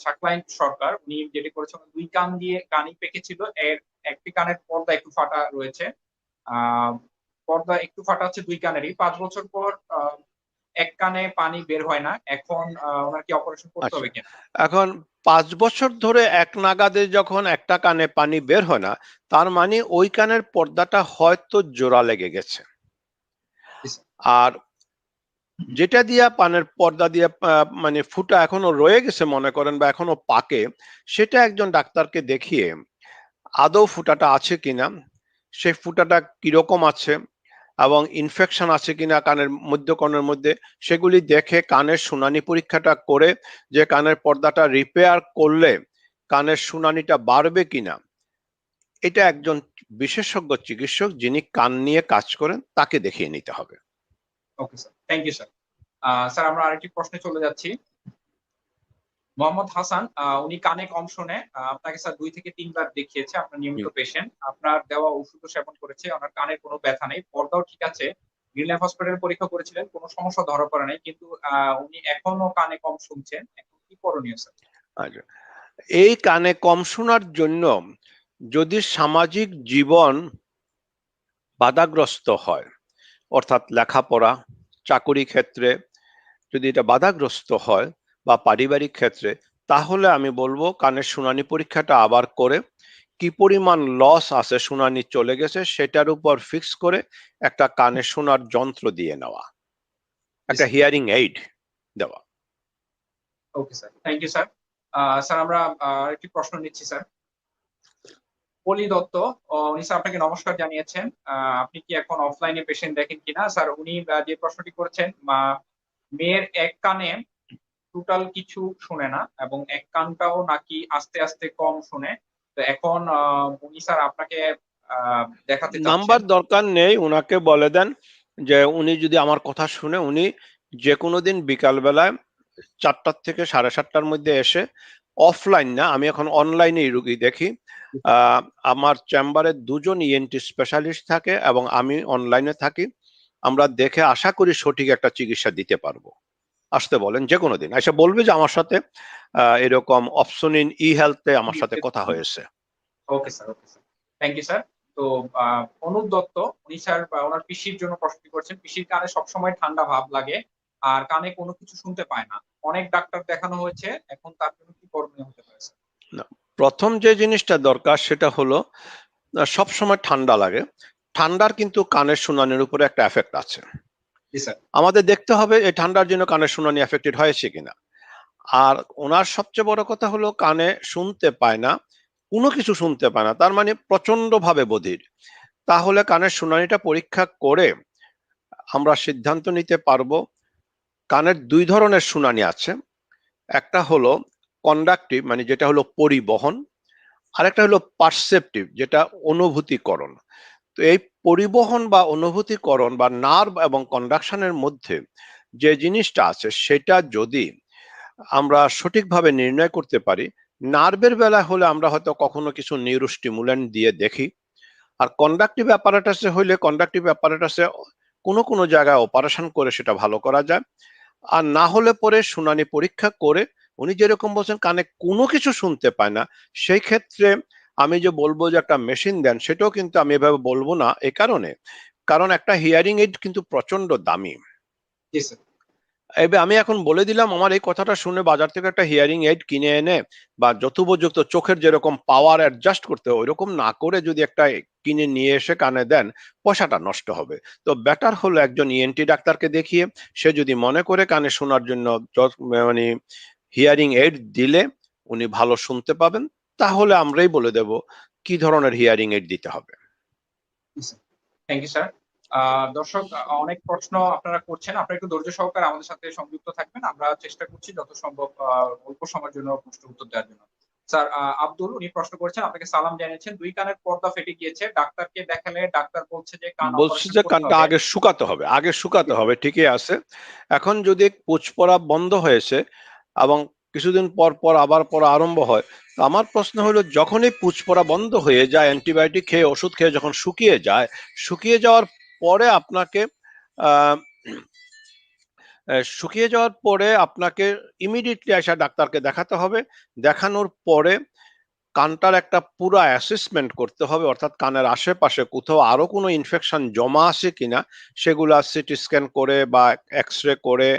শাকলাইন সরকার উনি যেটি করেছেন ২ কান দিয়ে কানই পেকেছিল। এর একটি কানের পর্দা একটু ফাটা রয়েছে। আ পর্দা একটু ফাটা হচ্ছে ২ কানেরই। ৫ বছর পর এক কানে পানি বের হয় না। এখন উনার কি অপারেশন করতে আচ্ছা, হবে কিনা? এখন ৫ বছর ধরে এক নাগাদে যখন একটা কানে পানি বের হয় না, তার মানে ওই কানের পর্দাটা হয়তো জোড়া লেগে গেছে। জি স্যার। আর যেটা দিয়া পানের পর্দা দিয়ে মানে ফুটা এখনো রয়ে গেছে মনে করেন, বা এখনো পাকে, সেটা একজন ডাক্তারকে দেখিয়ে আদৌ ফুটাটা আছে কিনা, সেই ফুটাটা কিরকম আছে এবং ইনফেকশন আছে কিনা কানের মধ্যকর্ণের মধ্যে, সেগুলি দেখে কানের শুনানি পরীক্ষাটা করে যে কানের পর্দাটা রিপেয়ার করলে কানের শুনানিটা বাড়বে কিনা, এটা একজন বিশেষজ্ঞ চিকিৎসক যিনি কান নিয়ে কাজ করেন তাকে দেখিয়ে নিতে হবে। Okay sir. Thank you sir. Sir আমরা আরেকটি প্রশ্নে চলে যাচ্ছি। মোহাম্মদ হাসান উনি কানে কম শোনে। আপনাকে স্যার ২ থেকে ৩ বার দেখিয়েছে। আপনার নিয়মিত হুম, পেশেন্ট। আপনার দেওয়া ওষুধও সেবন করেছে। উনার কানের কোনো ব্যথা নেই। পর্দাও ঠিক আছে। গ্রিন লাইফ হসপিটালে পরীক্ষা করেছিলেন। কোনো সমস্যা ধরা পড়ে নাই। কিন্তু উনি এখনো কানে কম শুনছেন। এখন কি করণীয় স্যার? আচ্ছা, এই কানে কম শোনার জন্য যদি সামাজিক জীবন বাধাগ্রস্ত হয়, অর্থাৎ লেখাপড়া, চাকুরি ক্ষেত্রে যদি এটা বাধাগ্রস্ত হয় বা পারিবারিক ক্ষেত্রে, তাহলে আমি বলবো কানের শুনানি পরীক্ষাটা আবার করে কি পরিমাণ লস আছে, শুনানি চলে গেছে সেটার উপর ফিক্স করে একটা কানে শোনার যন্ত্র দিয়ে নেওয়া, জি একটা স্যার। হিয়ারিং এইড দেওয়া। Okay sir. Thank you sir. Sir আমরা আরেকটি প্রশ্ন নিচ্ছি স্যার। পলি দত্ত উনি স্যার আপনাকে নমস্কার জানিয়েছেন। আপনি কি এখন অফলাইনে পেশেন্ট দেখেন কিনা? স্যার উনি যে প্রশ্নটি করেছেন মেয়ের এক কানে টোটাল কিছু শোনে না এবং এক কানটাও নাকি আস্তে, আস্তে কম শোনে। তো এখন উনি স্যার আপনাকে আ দেখাতে চাচ্ছেন। নাম্বার দরকার নেই, উনাকে বলে দেন যে উনি যদি আমার কথা শুনে উনি যে কোনো দিন বিকাল বেলায় ৪টা থেকে ৭:৩০টার মধ্যে এসে, অফলাইন না, আমি এখন অনলাইনেই রুগী দেখি। আহ, আমার চেম্বারে ২জন ইএনটি স্পেশালিস্ট থাকে এবং আমি অনলাইনে থাকি। আমরা দেখে আশা করি সঠিক একটা চিকিৎসা দিতে পারবো। আসতে বলেন যে কোনো দিন এসে, বলবে যে আমার সাথে এরকম অপশন ইন ই হেলথে আমার সাথে কথা হয়েছে। Okay sir, okay sir. Thank you sir. তো আ অনুপ দত্ত উনি স্যার উনার পিসির জন্য প্রশ্নটি করছেন। পিসির কানে সবসময় ঠান্ডা ভাব লাগে। আর কানে কোনো কিছু শুনতে পায় না। অনেক ডাক্তার দেখানো হয়েছে। এখন তার জন্য কি করণীয় হতে পারে স্যার? না, প্রথম যে জিনিসটা দরকার সেটা হলো সব সময় ঠান্ডা লাগে। ঠান্ডার কিন্তু কানের শুনানির উপরে একটা এফেক্ট আছে। জি স্যার। আমাদের দেখতে হবে এই ঠান্ডার জন্য কানের শুনানি এফেক্টেড হয়েছে কিনা। আর ওনার সবচেয়ে বড় কথা হলো কানে শুনতে পায় না, কোনো কিছু শুনতে পায় না, তার মানে প্রচন্ড ভাবে বধির। তাহলে কানের শুনানিটা পরীক্ষা করে আমরা সিদ্ধান্ত নিতে পারবো। কানের ২ ধরনের শুনানি আছে। একটা হলো কন্ডাক্টিভ, মানে যেটা হলো পরিবহন। আরেকটা হলো পারসেপটিভ, যেটা অনুভূতিকরণ। তো এই পরিবহন বা অনুভূতিকরণ বা নার্ভ এবং কন্ডাকশনের মধ্যে যে জিনিসটা আছে সেটা যদি আমরা সঠিকভাবে নির্ণয় করতে পারি, নার্ভের বেলা হলে আমরা হয়তো কখনো কিছু নিউরোস্টিমুল্যান্ট দিয়ে দেখি। আর কন্ডাক্টিভ অ্যাপারেটাসে হইলে কন্ডাক্টিভ অ্যাপারেটাসে কোনো কোনো জায়গায় অপারেশন করে সেটা ভালো করা যায়। আর না হলে পরে শুনানি পরীক্ষা করে, উনি যেরকম বলছেন কানে কোনো কিছু শুনতে পায় না, সেই ক্ষেত্রে আমি যে বলবো যে একটা মেশিন দেন, সেটাও কিন্তু আমি এভাবে বলবো না। এই কারণে, কারণ একটা হিয়ারিং এইড কিন্তু প্রচন্ড দামি। জি স্যার। এবার আমি এখন বলে দিলাম, আমার এই কথাটা শুনে বাজার থেকে একটা হিয়ারিং এইড কিনে এনে বা যথোপযুক্ত চোখের যেরকম পাওয়ার অ্যাডজাস্ট করতে হয় ওইরকম না করে যদি একটা কিনে নিয়ে এসে কানে দেন, পয়সাটা নষ্ট হবে। তো বেটার হলো একজন ইএনটি ডাক্তারকে দেখিয়ে, সে যদি মনে করে কানে শোনার জন্য মানে হিয়ারিং এইড দিলে উনি ভালো শুনতে পাবেন, তাহলে আমরাই বলে দেব কি ধরনের হিয়ারিং এইড দিতে হবে। Thank you sir. দর্শক, অনেক প্রশ্ন আপনারা করছেন, আপনারা একটু ধৈর্য সহকারে আমাদের সাথে সংযুক্ত থাকবেন। আমরা চেষ্টা করছি যত সম্ভব অল্প সময়ের জন্য প্রশ্ন উত্তর দেওয়ার জন্য। স্যার আব্দুল, উনি প্রশ্ন করেছেন, আপনাকে সালাম জানিয়েছেন, 2 কানের পর্দা ফেটে গিয়েছে, ডাক্তারকে দেখালে ডাক্তার বলছে যে কান বলছি অপারেশন যে করতে কানটা হবে। আগে শুকাতে হবে, আগে শুকাতে হবে, ঠিকই আছে। এখন যদি পুঁজ পড়া বন্ধ হয়েছে এবং কিছুদিন পর পর আবার পড়া আরম্ভ হয়, তো আমার প্রশ্ন হলো, যখনই পুঁজ পড়া বন্ধ হয়ে যায়, অ্যান্টিবায়োটিক খেয়ে ওষুধ খেয়ে যখন শুকিয়ে যায়, শুকিয়ে যাওয়ার পরে আপনাকে আহ শুকিয়ে যাওয়ার পরে আপনাকে ইমিডিয়েটলি আসা ডাক্তারকে দেখাতে হবে। দেখানোর পরে কানটার একটা পুরো অ্যাসেসমেন্ট করতে হবে, অর্থাৎ কানের আশেপাশে কোথাও আরো কোনো ইনফেকশন জমা আছে কিনা সেগুলো সিটি স্ক্যান করে বা এক্স রে করে,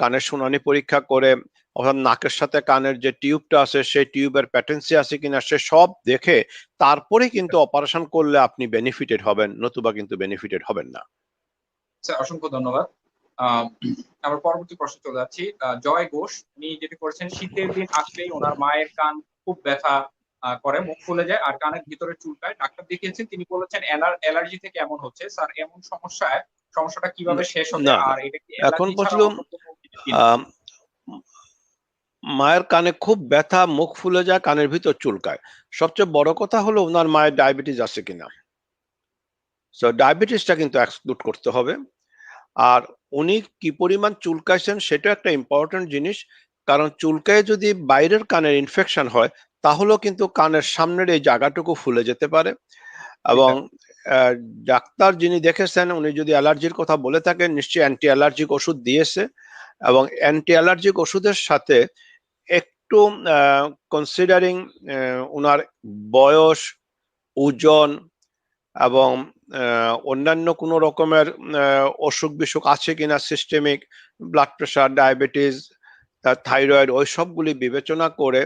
কানের শুনানি পরীক্ষা করে, অর্থাৎ নাকের সাথে কানের যে টিউবটা আছে সেই টিউবের প্যাটেন্সি আছে কিনা সে সব দেখে তারপরে কিন্তু অপারেশন করলে আপনি বেনিফিটেড হবেন, নতুবা কিন্তু বেনিফিটেড হবেন না। স্যার অসংখ্য ধন্যবাদ। আহ, আমরা পরবর্তী প্রশ্ন চলে যাচ্ছি। জয় ঘোষ, উনি যেটা করেছেন, শীতের দিন আসলেই ওনার মায়ের কান খুব ব্যথা করে, মুখ ফুলে যায় আর কানের ভিতরে চুলকায়। ডাক্তার দেখিয়েছেন, তিনি বলেছেন অ্যালার্জি থেকে এমন হচ্ছে। স্যার এমন সমস্যাটা কিভাবে শেষ হবে, না না, আর এটা কি এখন অ্যালার্জি ছাড়া বলছিলাম অন্য কোনো কিছু কিনা? মায়ের কানে খুব ব্যথা, মুখ ফুলে যায়, কানের ভিতর চুলকায়। সবচেয়ে বড় কথা হলো ওনার মায়ের ডায়াবেটিস আছে কিনা। সো ডায়াবেটিসটা কিন্তু এক্সক্লুড করতে হবে। আর উনি কি পরিমাণ চুলকাইছেন সেটা একটা ইম্পর্টেন্ট জিনিস, কারণ চুলকায় যদি বাইরের কানের ইনফেকশন হয়, তাহলেও কিন্তু কানের সামনের এই জায়গাটুকু ফুলে যেতে পারে। জি এবং স্যার। আহ, ডাক্তার যিনি দেখেছেন উনি যদি অ্যালার্জির কথা বলে থাকেন, নিশ্চয়ই অ্যান্টি অ্যালার্জিক ওষুধ দিয়েছে, এবং অ্যান্টি অ্যালার্জিক ওষুধের সাথে একটু কনসিডারিং ওনার বয়স, ওজন এবং অন্যান্য কোনো রকমের অসুখ বিসুখ আছে কিনা, systemic blood pressure, diabetes, thyroid, ওই সবগুলি বিবেচনা করে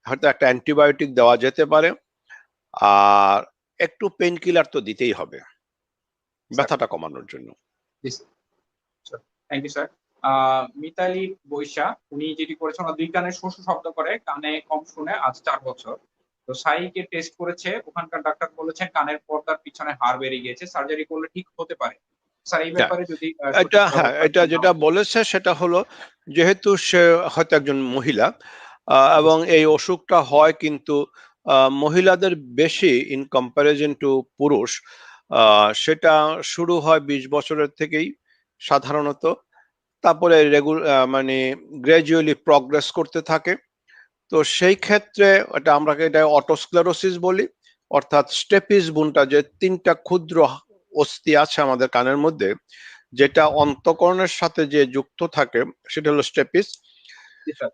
হয়তো একটা অ্যান্টিবায়োটিক দেওয়া যেতে পারে। আর একটু পেইন কিলার তো দিতেই হবে স্যার ব্যথাটা কমানোর জন্য। Thank you sir. মিতালি বৈশা, উনি যেটি করেছেন, ওনার 2 কানে শোষ শব্দ করে, কানে কম শুনে, আজ 4 বছর। তো সাইকে টেস্ট করেছে, ওখানকার ডাক্তার বলেছেন কানের পর্দার পিছনে হাড় বেড়ে গিয়েছে, সার্জারি করলে ঠিক হতে পারে। স্যার এই হ্যাঁ, ব্যাপারে যদি এটা, সঠিক হ্যাঁ, ব্যবস্থা এটা যেটা নেওয়া বলেছে সেটা হলো, যেহেতু সে হয়তো একজন মহিলা এবং এই অসুখটা হয় কিন্তু মহিলাদের বেশি ইন কম্পারিজন টু পুরুষ, সেটা শুরু হয় 20 বছরের থেকেই সাধারণত, তারপরে মানে গ্র্যাজুয়ালি প্রগ্রেস করতে থাকে। তো সেই ক্ষেত্রে এটা অটোস্ক্লেরোসিস বলি, অর্থাৎ স্টেপিস বুনটা, যে 3টা ক্ষুদ্র অস্থি আছে আমাদের কানের মধ্যে, যেটা অন্তঃকরণের সাথে যে যুক্ত থাকে, সেটা হলো স্টেপিস। জি স্যার।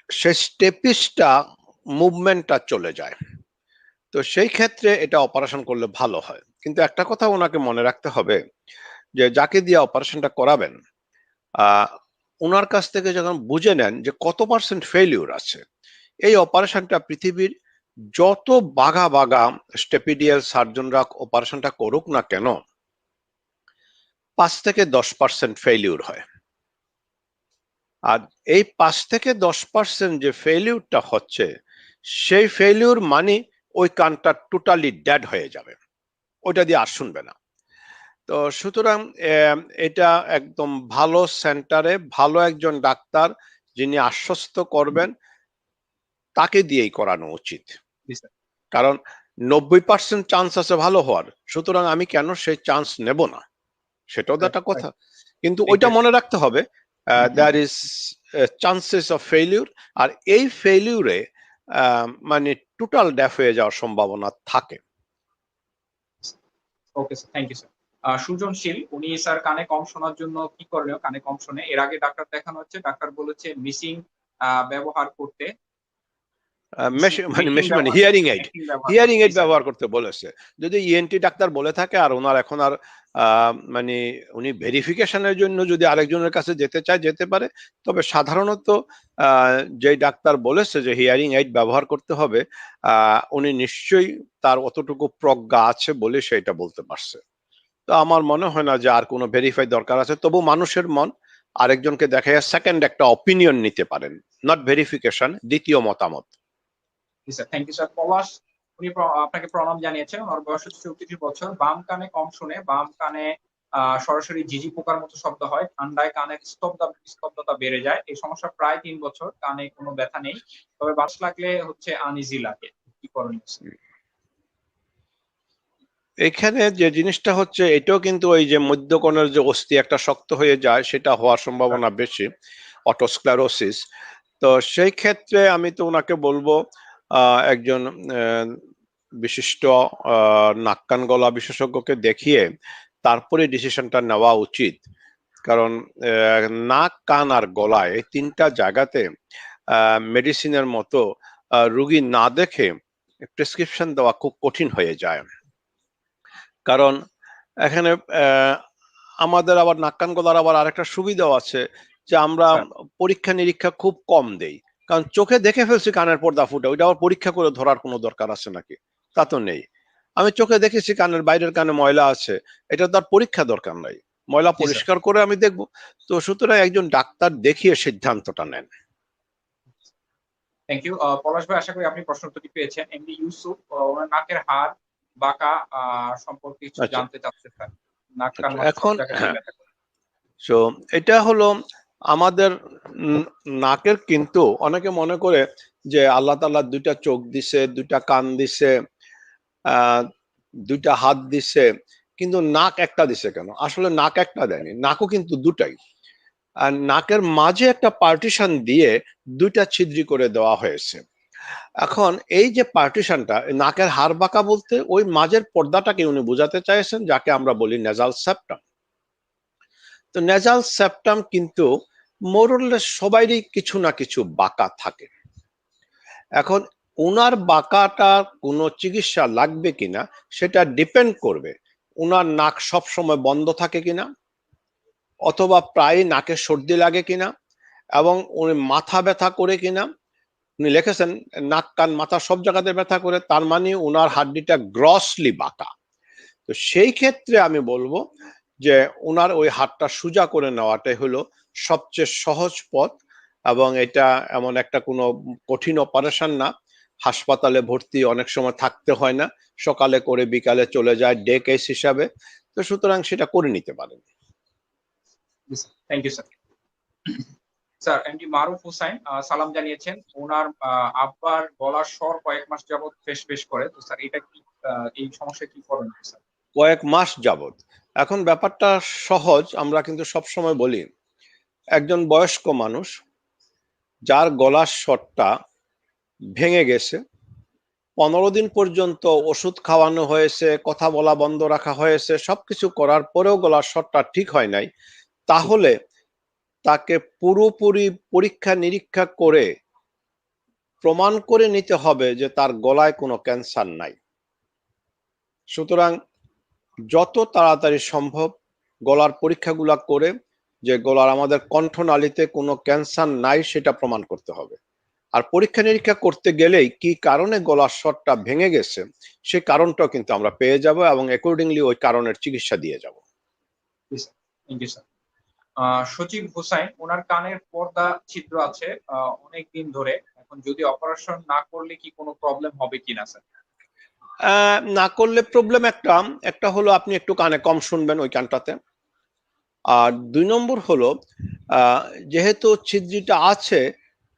সেই স্টেপিসটা মুভমেন্টটা চলে যায়। তো সেই ক্ষেত্রে এটা অপারেশন করলে ভালো হয়, কিন্তু একটা কথা ওনাকে মনে রাখতে হবে, যে যাকে দিয়ে অপারেশনটা করাবেন আহ ওনার কাছ থেকে যখন বুঝে নেন যে কত পার্সেন্ট ফেলিউর আছে, এই অপারেশনটা পৃথিবীর যত বাঘা বাঘা স্টেপিডিয়াল সার্জনরা অপারেশনটা করুক না কেন, 5 থেকে 10% ফেলিউর হয়। আর এই 5 থেকে 10% যে ফেলিউরটা হচ্ছে, সেই ফেলিউর মানে ওই কানটা টোটালি ডেড হয়ে যাবে, ওইটা দিয়ে আর শুনবে না। তো সুতরাং এটা একদম ভালো সেন্টারে ভালো একজন ডাক্তার যিনি আশ্বস্ত করবেন, তাকে দিয়েই করানো উচিত। জি স্যার। কারণ 90% চান্স আছে ভালো হওয়ার, সুতরাং আমি কেন সেই চান্স নেব না, সেটাও তো একটা কথা। কিন্তু ওইটা মনে রাখতে হবে, there is chances of failure, আর এই ফেইলিউরে মানে টোটাল ডেফ হয়ে যাওয়ার সম্ভাবনা থাকে। Okay sir, thank you sir. Sujonshil, উনি স্যার কানে কম শোনার জন্য কি করণীয়, কানে কম শোনে, এর আগে ডাক্তার দেখানো হচ্ছে, ডাক্তার বলেছে মিসিং ব্যবহার করতে। মানে হিয়ারিং এইড জি স্যার। ব্যবহার করতে বলেছে। যদি ইএনটি ডাক্তার বলে থাকে আর ওনার এখন আর মানে উনি ভেরিফিকেশনের জন্য যদি আরেকজনের কাছে যেতে চায় যেতে পারে, তবে সাধারণত যে ডাক্তার বলেছে যে হিয়ারিং এইড ব্যবহার করতে হবে, উনি নিশ্চয়ই তার অতটুকু প্রজ্ঞা আছে বলে সেটা বলতে পারছে। তো আমার মনে হয় না যে আর কোনো ভেরিফাই দরকার আছে। তবু মানুষের মন, আরেকজনকে দেখায় সেকেন্ড একটা অপিনিয়ন নিতে পারেন, নট ভেরিফিকেশন, দ্বিতীয় মতামত। জি স্যার, থ্যাংক ইউ স্যার। পলাশ, উনি আপনাকে প্রণাম জানিয়েছেন। ওনার বয়স হচ্ছে 34 বছর। বাম কানে কম শুনে, বাম কানে সরাসরি ঝিঝি পোকার মতো শব্দ হয়। ঠান্ডায় কানের স্তব্ধতা বেড়ে যায়। এই সমস্যা প্রায় 3 বছর। কানে কোনো ব্যথা নেই। তবে বাতাস লাগলে হচ্ছে আনইজি লাগে। কি করণীয় স্যার? এখানে যে জিনিসটা হচ্ছে, এটাও কিন্তু ওই যে মধ্যকোণের যে অস্থি একটা শক্ত হয়ে যায়, সেটা হওয়ার সম্ভাবনা বেশি, অটোস্ক্লেরোসিস। তো সেই ক্ষেত্রে আমি তো ওনাকে বলবো একজন বিশিষ্ট নাক কান গলা বিশেষজ্ঞকে দেখিয়ে তারপরে ডিসিশনটা নেওয়া উচিত। কারণ নাক কান আর গলায় এই তিনটা জায়গাতে মেডিসিনের মতো রুগী না দেখে প্রেসক্রিপশন দেওয়া খুব কঠিন হয়ে যায়। কারণ এখানে আমাদের আবার নাক কান গলার আবার আরেকটা সুবিধাও আছে যে আমরা পরীক্ষা নিরীক্ষা খুব কম দেই। কারণ চোখে দেখে ফেলছি কানের পর্দা ফুটে, ওইটা আবার পরীক্ষা করে ধরার কোনো দরকার আছে নাকি? তা তো নেই। আমি চোখে দেখেছি কানের বাইরের কানে ময়লা আছে, এটা তার পরীক্ষা দরকার নাই, ময়লা পরিষ্কার করে আমি দেখবো। তো সুতরাং একজন ডাক্তার দেখিয়ে সিদ্ধান্তটা নেন। থ্যাংক ইউ পলাশ ভাই, আশা করি আপনি প্রশ্ন উত্তরটি পেয়েছেন। এমডি ইউসুফ ওনার নাকের হাড় বাঁকা সম্পর্কে কিছু আচ্ছা, জানতে চাচ্ছে স্যার। নাক কান মাথা সব এখন জায়গায় ব্যথা করে। সো এটা হলো আমাদের নাকের, কিন্তু অনেকে মনে করে যে আল্লাহ তাআলা দুইটা চোখ দিছে, দুইটা কান দিছে, দুইটা হাত দিছে, কিন্তু নাক একটা দিছে কেন? আসলে নাক একটা দেয়নি, নাকও কিন্তু দুটাই। আর নাকের মাঝে একটা পার্টিশন দিয়ে দুইটা ছিদ্রি করে দেওয়া হয়েছে। এখন এই যে পার্টিশনটা, নাকের হাড় বাঁকা বলতে ওই মাঝের পর্দাটাকে উনি বোঝাতে চাইছেন, যাকে আমরা বলি নেজাল সেপ্টাম। তো নেজাল সেপ্টাম কিন্তু মোরলেস সবাইরই কিছু না কিছু বাঁকা থাকে। এখন ওনার বাঁকাটা কোনো চিকিৎসা লাগবে কিনা সেটা ডিপেন্ড করবে ওনার নাক সব সময় বন্ধ থাকে কিনা, অথবা প্রায় নাকে সর্দি লাগে কিনা, এবং উনি মাথা ব্যথা করে কিনা। উনি লিখেছেন নাক কান মাথা সব জায়গাতে ব্যথা করে, তার মানে ওনার হাড্ডিটা গ্রসলি বাঁকা। তো সেই ক্ষেত্রে আমি বলবো যে ওনার ওই হাতটা সোজা করে নেওয়াটাই হলো সবচেয়ে সহজ পথ, এবং এটা এমন একটা কোনো কঠিন অপারেশন না। হাসপাতালে ভর্তি অনেক সময় থাকতে হয় না, সকালে করে বিকালে চলে যায় ডে কেস হিসাবে। তো সুতরাং সেটা করে নিতে পারেন। Thank you sir. Sir, MD Maruf Hossain সালাম জানিয়েছেন। ওনার আব্বার গলার স্বর কয়েক মাস যাবত ফেস করে। তো স্যার, এটা কি এই সমস্যা কি করণীয় স্যার? কয়েক মাস যাবত? এখন ব্যাপারটা সহজ, আমরা কিন্তু সব সময় বলি একজন বয়স্ক মানুষ যার গলার স্বরটা ভেঙে গেছে, 15 দিন পর্যন্ত ওষুধ খাওয়ানো হয়েছে, কথা বলা বন্ধ রাখা হয়েছে, সবকিছু করার পরেও গলার স্বরটা ঠিক হয় নাই, তাহলে তাকে পুরোপুরি পরীক্ষা নিরীক্ষা করে প্রমাণ করে নিতে হবে যে তার গলায় কোনো ক্যান্সার নাই। সুতরাং যত তাড়াতাড়ি সম্ভব গলার পরীক্ষাগুলা করে যে গলার আমাদের কণ্ঠনালীতে কোনো ক্যান্সার নাই সেটা প্রমাণ করতে হবে। আর পরীক্ষা নিরীক্ষা করতে গেলেই কি কারণে গলার স্বরটা ভেঙে গেছে সেই কারণটাও কিন্তু আমরা পেয়ে যাব, এবং অ্যাকর্ডিংলি ওই কারণের চিকিৎসা দিয়ে যাব। সচিব হোসাইন, ওনার কানের পর্দা ছিদ্র আছে অনেক দিন ধরে। এখন যদি অপারেশন না করলে কি কোনো প্রবলেম হবে কিনা স্যার? না করলে প্রবলেম একটা একটা হলো আপনি একটু কানে কম শুনবেন ওই কানটাতে। আর 2 নম্বর হলো যেহেতু ছিদ্রিটা আছে,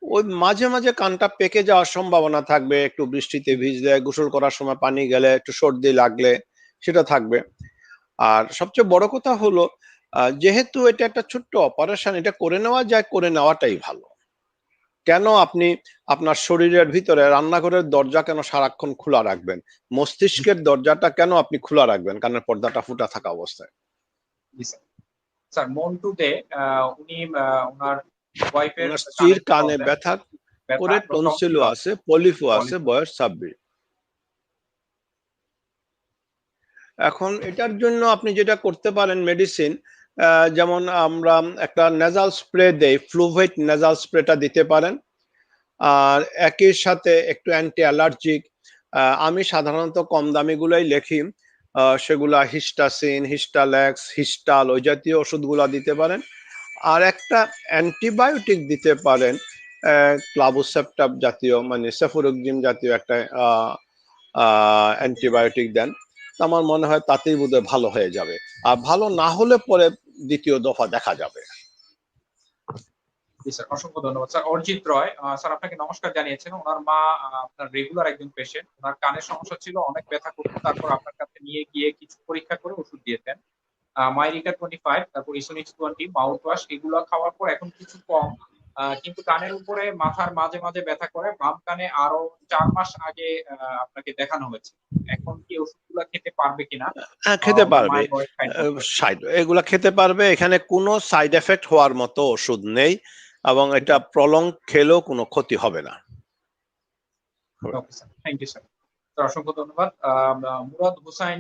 ওই মাঝে মাঝে কানটা পেকে যাওয়ার সম্ভাবনা থাকবে, একটু বৃষ্টিতে ভিজলে, গোসল করার সময় পানি গেলে, একটু সর্দি লাগলে সেটা থাকবে। আর সবচেয়ে বড় কথা হলো যেহেতু এটা একটা ছোট্ট অপারেশন, এটা করে নেওয়া যায়, করে নেওয়াটাই ভালো। কেন আপনি আপনার শরীরের ভিতরে রান্নাঘরের দরজা কেন সারাক্ষণ খোলা রাখবেন? মস্তিষ্কের দরজাটা কেন আপনি খোলা রাখবেন কানের পর্দাটা ফুটা থাকা অবস্থায়? স্যার, মন্টুতে উনি ওনার ওয়াইফের ওনার স্ত্রীর কানে ব্যথা, ব্যথা করে এবং টনসিলও টনসিলও আছে, আছে, পলিফও আছে, পলিপ। বয়স 26। এখন এটার জন্য আপনি যেটা করতে পারেন মেডিসিন, যেমন আমরা একটা নেজাল স্প্রে দেই, ফ্লুভেট নেজাল স্প্রেটা দিতে পারেন। আর একই সাথে একটু অ্যান্টি অ্যালার্জিক, আমি সাধারণত কম দামি গুলাই লিখি, সেগুলা হিস্টাসিন, হিস্টাল্যাক্স, হিস্টাল, ওই জাতীয় ওষুধগুলা দিতে পারেন। আর একটা অ্যান্টিবায়োটিক দিতে পারেন, ক্লাবুসেপ্টাম জাতীয়, মানে সেফুরোক্সিম জাতীয় একটা অ্যান্টিবায়োটিক দেন। তো আমার মনে হয় তাতেই বোধহয় ভালো হয়ে যাবে। আর ভালো না হলে পরে দ্বিতীয় দফা দেখা যাবে। জি স্যার, অসংখ্য ধন্যবাদ স্যার। অরিজিৎ রয় স্যার আপনাকে নমস্কার জানিয়েছেন। ওনার মা আপনার রেগুলার একজন পেশেন্ট। ওনার কানের সমস্যা ছিল, অনেক ব্যথা করতো। তারপর আপনার কাছে নিয়ে গিয়ে কিছু পরীক্ষা করে ওষুধ দিয়েছেন। মাইরিকা 25, তারপর ইসোনিক্স 20, মাউথ ওয়াশ, এগুলো খাওয়ার পর এখন কিছু কম। কিন্তু কানের উপরে মাথার মাঝে, মাঝে ব্যথা করে। বাম কানে আরো ৪ মাস আগে আপনাকে দেখানো হয়েছে। এখন কি ওষুধগুলা খেতে পারবে কিনা? হ্যাঁ, খেতে ওনার পারবে। মায়ের বয়স ৬০ বছর। এগুলা খেতে পারবে, এখানে কোনো সাইড এফেক্ট হওয়ার মতো ওষুধ নেই, এবং এটা প্রলং খেলেও কোনো ক্ষতি হবে না। Okay sir, thank you sir. Sir অসংখ্য ধন্যবাদ। মুরাদ হুসাইন,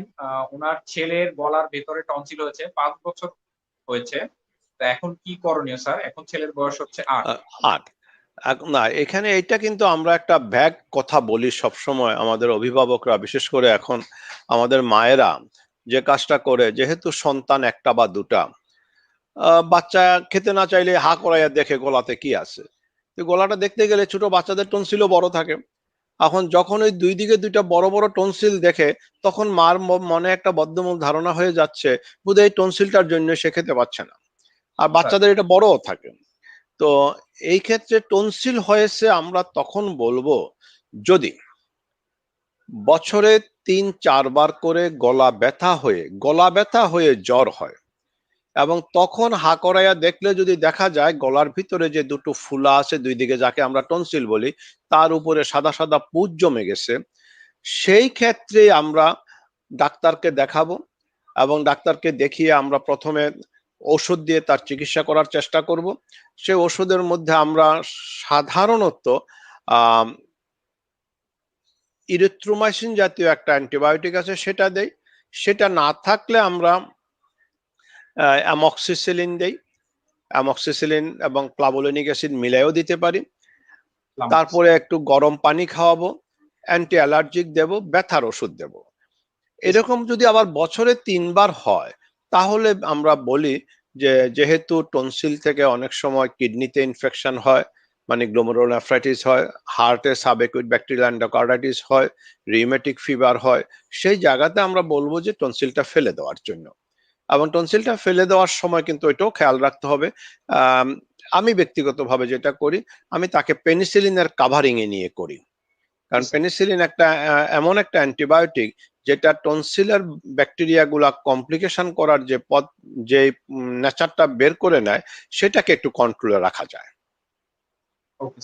উনার ছেলের গলার ভেতরে টনসিল হয়েছে, ৫ বছর হয়েছে। তো এখন কি করণীয় স্যার? এখন ছেলের বয়স হচ্ছে ৮। আর না, এখানে এটা কিন্তু আমরা একটা ব্যাগ কথা বলি সব সময় আমাদের অভিভাবকরা, বিশেষ করে এখন আমাদের মায়েরা যে কাজটা করে, যেহেতু সন্তান একটা বা দুটা, বাচ্চা খেতে না চাইলে হা করাইয়া দেখে গলাতে কি আছে। তো গলাটা দেখতে গেলে ছোট বাচ্চাদের টনসিলও বড় থাকে। এখন যখন ওই দুই দিকে দুইটা বড় বড় টনসিল দেখে, তখন মার মনে একটা বদ্ধমূল ধারণা হয়ে যাচ্ছে বোধহয় এই টনসিলটার জন্য সে খেতে পাচ্ছে না। আর স্যার, বাচ্চাদের এটা বড়ও থাকে। তো এই ক্ষেত্রে টনসিল হয়েছে আমরা তখন বলবো, যদি বছরে ৩-৪ বার করে গলা ব্যথা হয়ে জ্বর হয়, এবং তখন হা করাইয়া দেখলে যদি দেখা যায় গলার ভিতরে যে দুটো ফুলা আছে দুই দিকে, যাকে আমরা টনসিল বলি, তার উপরে সাদা সাদা পুঁজ জমে গেছে, সেই ক্ষেত্রে আমরা ডাক্তারকে দেখাবো, এবং ডাক্তারকে দেখিয়ে আমরা প্রথমে ওষুধ দিয়ে তার চিকিৎসা করার চেষ্টা করব। সেই ওষুধের মধ্যে আমরা সাধারণত ইরিথ্রোমাইসিন জাতীয় একটা অ্যান্টিবায়োটিক আছে, সেটা দেই। সেটা না থাকলে আমরা অ্যামক্সিসিলিন দেই। অ্যামক্সিসিলিন এবং ক্লাভোলিনিক অ্যাসিড মিলাইও দিতে পারি। তারপরে একটু গরম পানি খাওয়াবো, অ্যান্টি অ্যালার্জিক দেব, ব্যথার ওষুধ দেব। এরকম যদি আবার বছরে ৩ বার হয়, তাহলে আমরা বলি যে যেহেতু টনসিল থেকে অনেক সময় কিডনিতে ইনফেকশন হয়, মানে গ্লোমেরুলোনেফ্রাইটিস হয়, হার্টে সাবএকুইট ব্যাকটেরিয়াল এন্ডোকার্ডাইটিস হয়, রিউমেটিক ফিভার হয়, সেই জায়গাতে আমরা বলবো যে টনসিলটা ফেলে দেওয়ার জন্য। এবং টনসিলটা ফেলে দেওয়ার সময় কিন্তু এটাও খেয়াল রাখতে হবে। আমি ব্যক্তিগতভাবে যেটা করি, আমি তাকে পেনিসিলিনের কাভারিং এ নিয়ে করি। কারণ পেনিসিলিন একটা এমন একটা অ্যান্টিবায়োটিক যেটা টনসিলের ব্যাকটেরিয়া গুলা কমপ্লিকেশন করার যে পথ, যে নেচারটা বের করে নেয়, সেটাকে একটু কন্ট্রোলে রাখা যায়। ওকে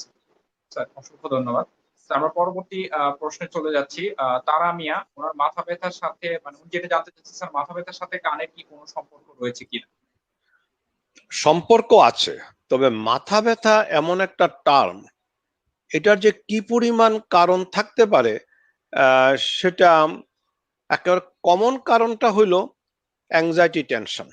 স্যার, অসংখ্য ধন্যবাদ। আমরা পরবর্তী প্রশ্নে চলে যাচ্ছি। তারা মিয়া, ওনার মাথা ব্যথার সাথে, মানে উনি যেটা জানতে চাচ্ছেন স্যার, মাথা ব্যথার সাথে কানের কি কোনো সম্পর্ক রয়েছে কিনা? সম্পর্ক আছে, তবে মাথা ব্যথা এমন একটা টার্ম, এটার যে কি পরিমাণ কারণ থাকতে পারে, সেটা একেবারে কমন কারণটা হইলো অ্যাংজাইটি, টেনশন,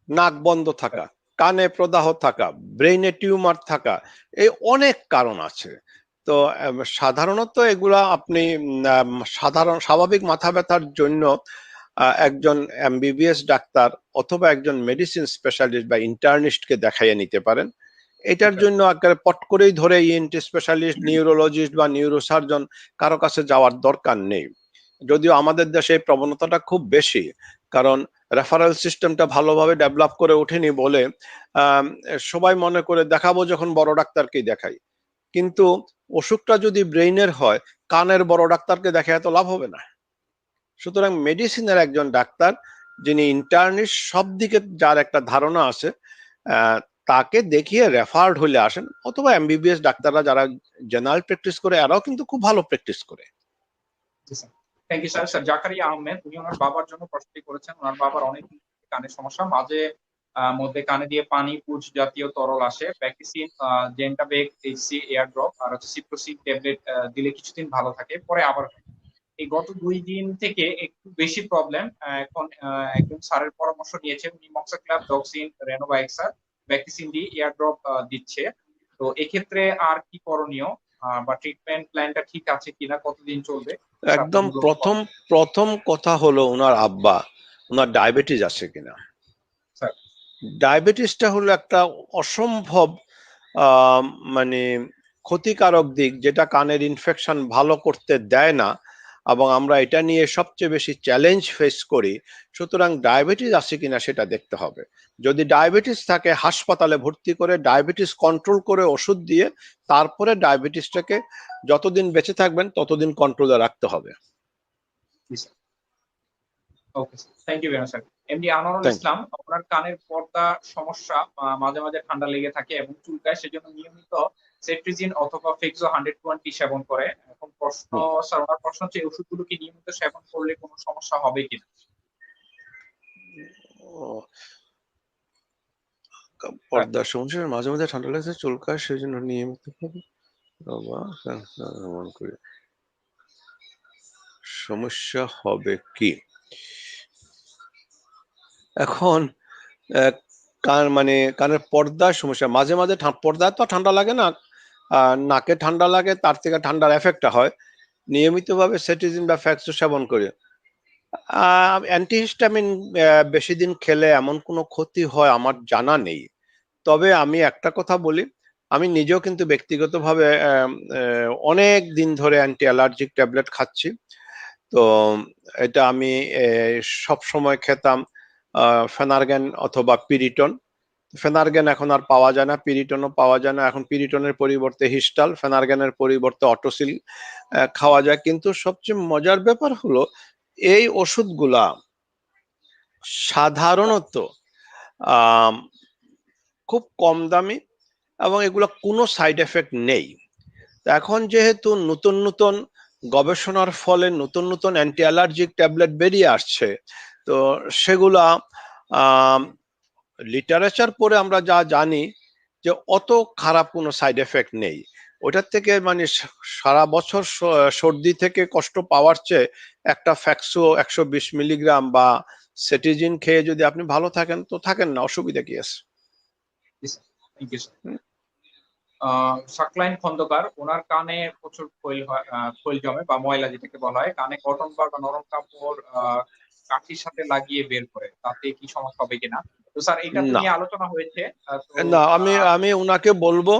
নাক বন্ধ থাকা, কানে প্রদাহ থাকা, ব্রেইনে টিউমার থাকা, এই অনেক কারণ আছে। তো সাধারণত এগুলা আপনি সাধারণ স্বাভাবিক মাথা ব্যথার জন্য একজন এমবিবিএস ডাক্তার অথবা একজন মেডিসিন স্পেশালিস্ট বা ইন্টার্নিস্টকে দেখাইয়ে নিতে পারেন। এটার জন্য একেবারে পট করেই ধরে ইএনটি স্পেশালিস্ট, নিউরোলজিস্ট বা নিউরোসার্জন কারো কাছে যাওয়ার দরকার নেই। যদিও আমাদের দেশে এই প্রবণতাটা খুব বেশি, কারণ রেফারেল সিস্টেমটা ভালোভাবে ডেভেলপ করে ওঠেনি বলে সবাই মনে করে দেখাবো যখন বড় ডাক্তারকেই দেখাই। কিন্তু অসুখটা যদি ব্রেইনের হয়, কানের বড় ডাক্তারকে দেখে এত লাভ হবে না। সুতরাং মেডিসিনের একজন ডাক্তার যিনি ইন্টার্নিস্ট, সব দিকে যার একটা ধারণা আছে, তাকে দেখিয়ে রেফার্ড হলে আসেন, অথবা এমবিবিএস ডাক্তাররা যারা জেনারেল প্র্যাকটিস করে, এরাও কিন্তু খুব ভালো প্র্যাকটিস করে। Thank you sir. Sir Zakaria Ahmed, উনি ওনার বাবার জন্য প্রশ্নটি করেছেন। ওনার বাবার অনেক কানের সমস্যা, মাঝে মধ্যে কানে দিয়ে পানি পুজ জাতীয় তরল আসে। প্যাকিসিন, জেন্টাবেক, এইচসি এয়ার ড্রপ আর হচ্ছে সিপ্রোসিন ট্যাবলেট দিলে কিছুদিন ভালো থাকে, পরে আবার হয়। এই গত ২ দিন থেকে একটু বেশি প্রবলেম। এখন একজন স্যারের পরামর্শ নিয়েছে। উনি মক্সাক্লাব, ডক্সিন, রেনোভাইক্সার, ভ্যাকসিন ডি এয়ার ড্রপ দিচ্ছে। তো এক্ষেত্রে আর কি করণীয় বা ট্রিটমেন্ট প্ল্যানটা ঠিক আছে কিনা, কতদিন চলবে? একদম প্রথম প্রথম কথা হলো ওনার আব্বা, ওনার ডায়াবেটিস আছে কিনা। স্যার, ডায়াবেটিসটা হলো একটা অসম্ভব মানে ক্ষতিকারক দিক, যেটা কানের ইনফেকশন ভালো করতে দেয় না, এবং আমরা এটা নিয়ে সবচেয়ে বেশি চ্যালেঞ্জ ফেস করি। সুতরাং ডায়াবেটিস আছে কিনা সেটা দেখতে হবে। যদি ডায়াবেটিস থাকে, হাসপাতালে ভর্তি করে ডায়াবেটিস কন্ট্রোল করে ওষুধ দিয়ে তারপরে ডায়াবেটিসটাকে যতদিন বেঁচে থাকবেন ততদিন কন্ট্রোলে রাখতে হবে। Okay sir, thank you very much sir. MD Anwarul Islam, ওনার কানের পর্দা সমস্যা, মাঝে মাঝে ঠান্ডা লেগে থাকে এবং চুলকায়, সেজন্য নিয়মিত সেট্রিজিন অথবা ফেক্সো 120 সেবন করে। এখন প্রশ্ন স্যার, ওনার প্রশ্ন হচ্ছে এই ওষুধগুলো কি নিয়মিত সেবন করলে কোনো সমস্যা হবে কিনা? পর্দার সমস্যা, মাঝে মাঝে ঠান্ডা লাগছে, চুলকায়, সেজন্য নিয়মিত সমস্যা হবে কি? এখন কানের পর্দার সমস্যা, মাঝে মাঝে পর্দায় তো ঠান্ডা লাগে না, নাকে ঠান্ডা লাগে, তার থেকে ঠান্ডার এফেক্টটা হয়। নিয়মিতভাবে সেটিজিন বা ফ্যাক্সো সেবন করে অ্যান্টিহিস্টামিন বেশি দিন খেলে এমন কোনো ক্ষতি হয় আমার জানা নেই। তবে আমি একটা কথা বলি, আমি নিজেও কিন্তু ব্যক্তিগতভাবে অনেক দিন ধরে অ্যান্টি অ্যালার্জিক ট্যাবলেট খাচ্ছি। তো এটা আমি সব সময় খেতাম ফেনারগেন অথবা পিরিটন। ফেনারগেন এখন আর পাওয়া যায় না, পিরিটনও পাওয়া যায় না। এখন পিরিটনের পরিবর্তে হিস্টাল, ফেনারগেনের পরিবর্তে অটোসিল খাওয়া যায়। কিন্তু সবচেয়ে মজার ব্যাপার হলো এই ওষুধগুলা সাধারণত খুব কম দামি এবং এগুলো কোনো সাইড এফেক্ট নেই। এখন যেহেতু নতুন নতুন গবেষণার ফলে নতুন নতুন অ্যান্টি অ্যালার্জিক ট্যাবলেট বেরিয়ে আসছে, তো সেগুলা লিটারেচার পড়ে আমরা যা জানি যে অত খারাপ কোনো সাইড এফেক্ট নেই। ওটার থেকে সারা বছর সর্দি থেকে কষ্ট পাওয়ার চেয়ে একটা ফ্যাক্সো 120 মিলিগ্রাম বা সেটিজিন খেয়ে যদি আপনি ভালো থাকেন তো থাকেন না, অসুবিধা কি আছে? Thank you sir. Saklain Khandaker, ওনার কানে প্রচুর খৈল জমে বা ময়লা যেটাকে বলা হয়, কানে কটন বার বা নরম কাপড় কাঠির সাথে লাগিয়ে বের করে, তাতে কি সমস্যা হবে কিনা? তো স্যার, এটা তো না নিয়ে আলোচনা হয়েছে। না, আমি উনাকে বলবো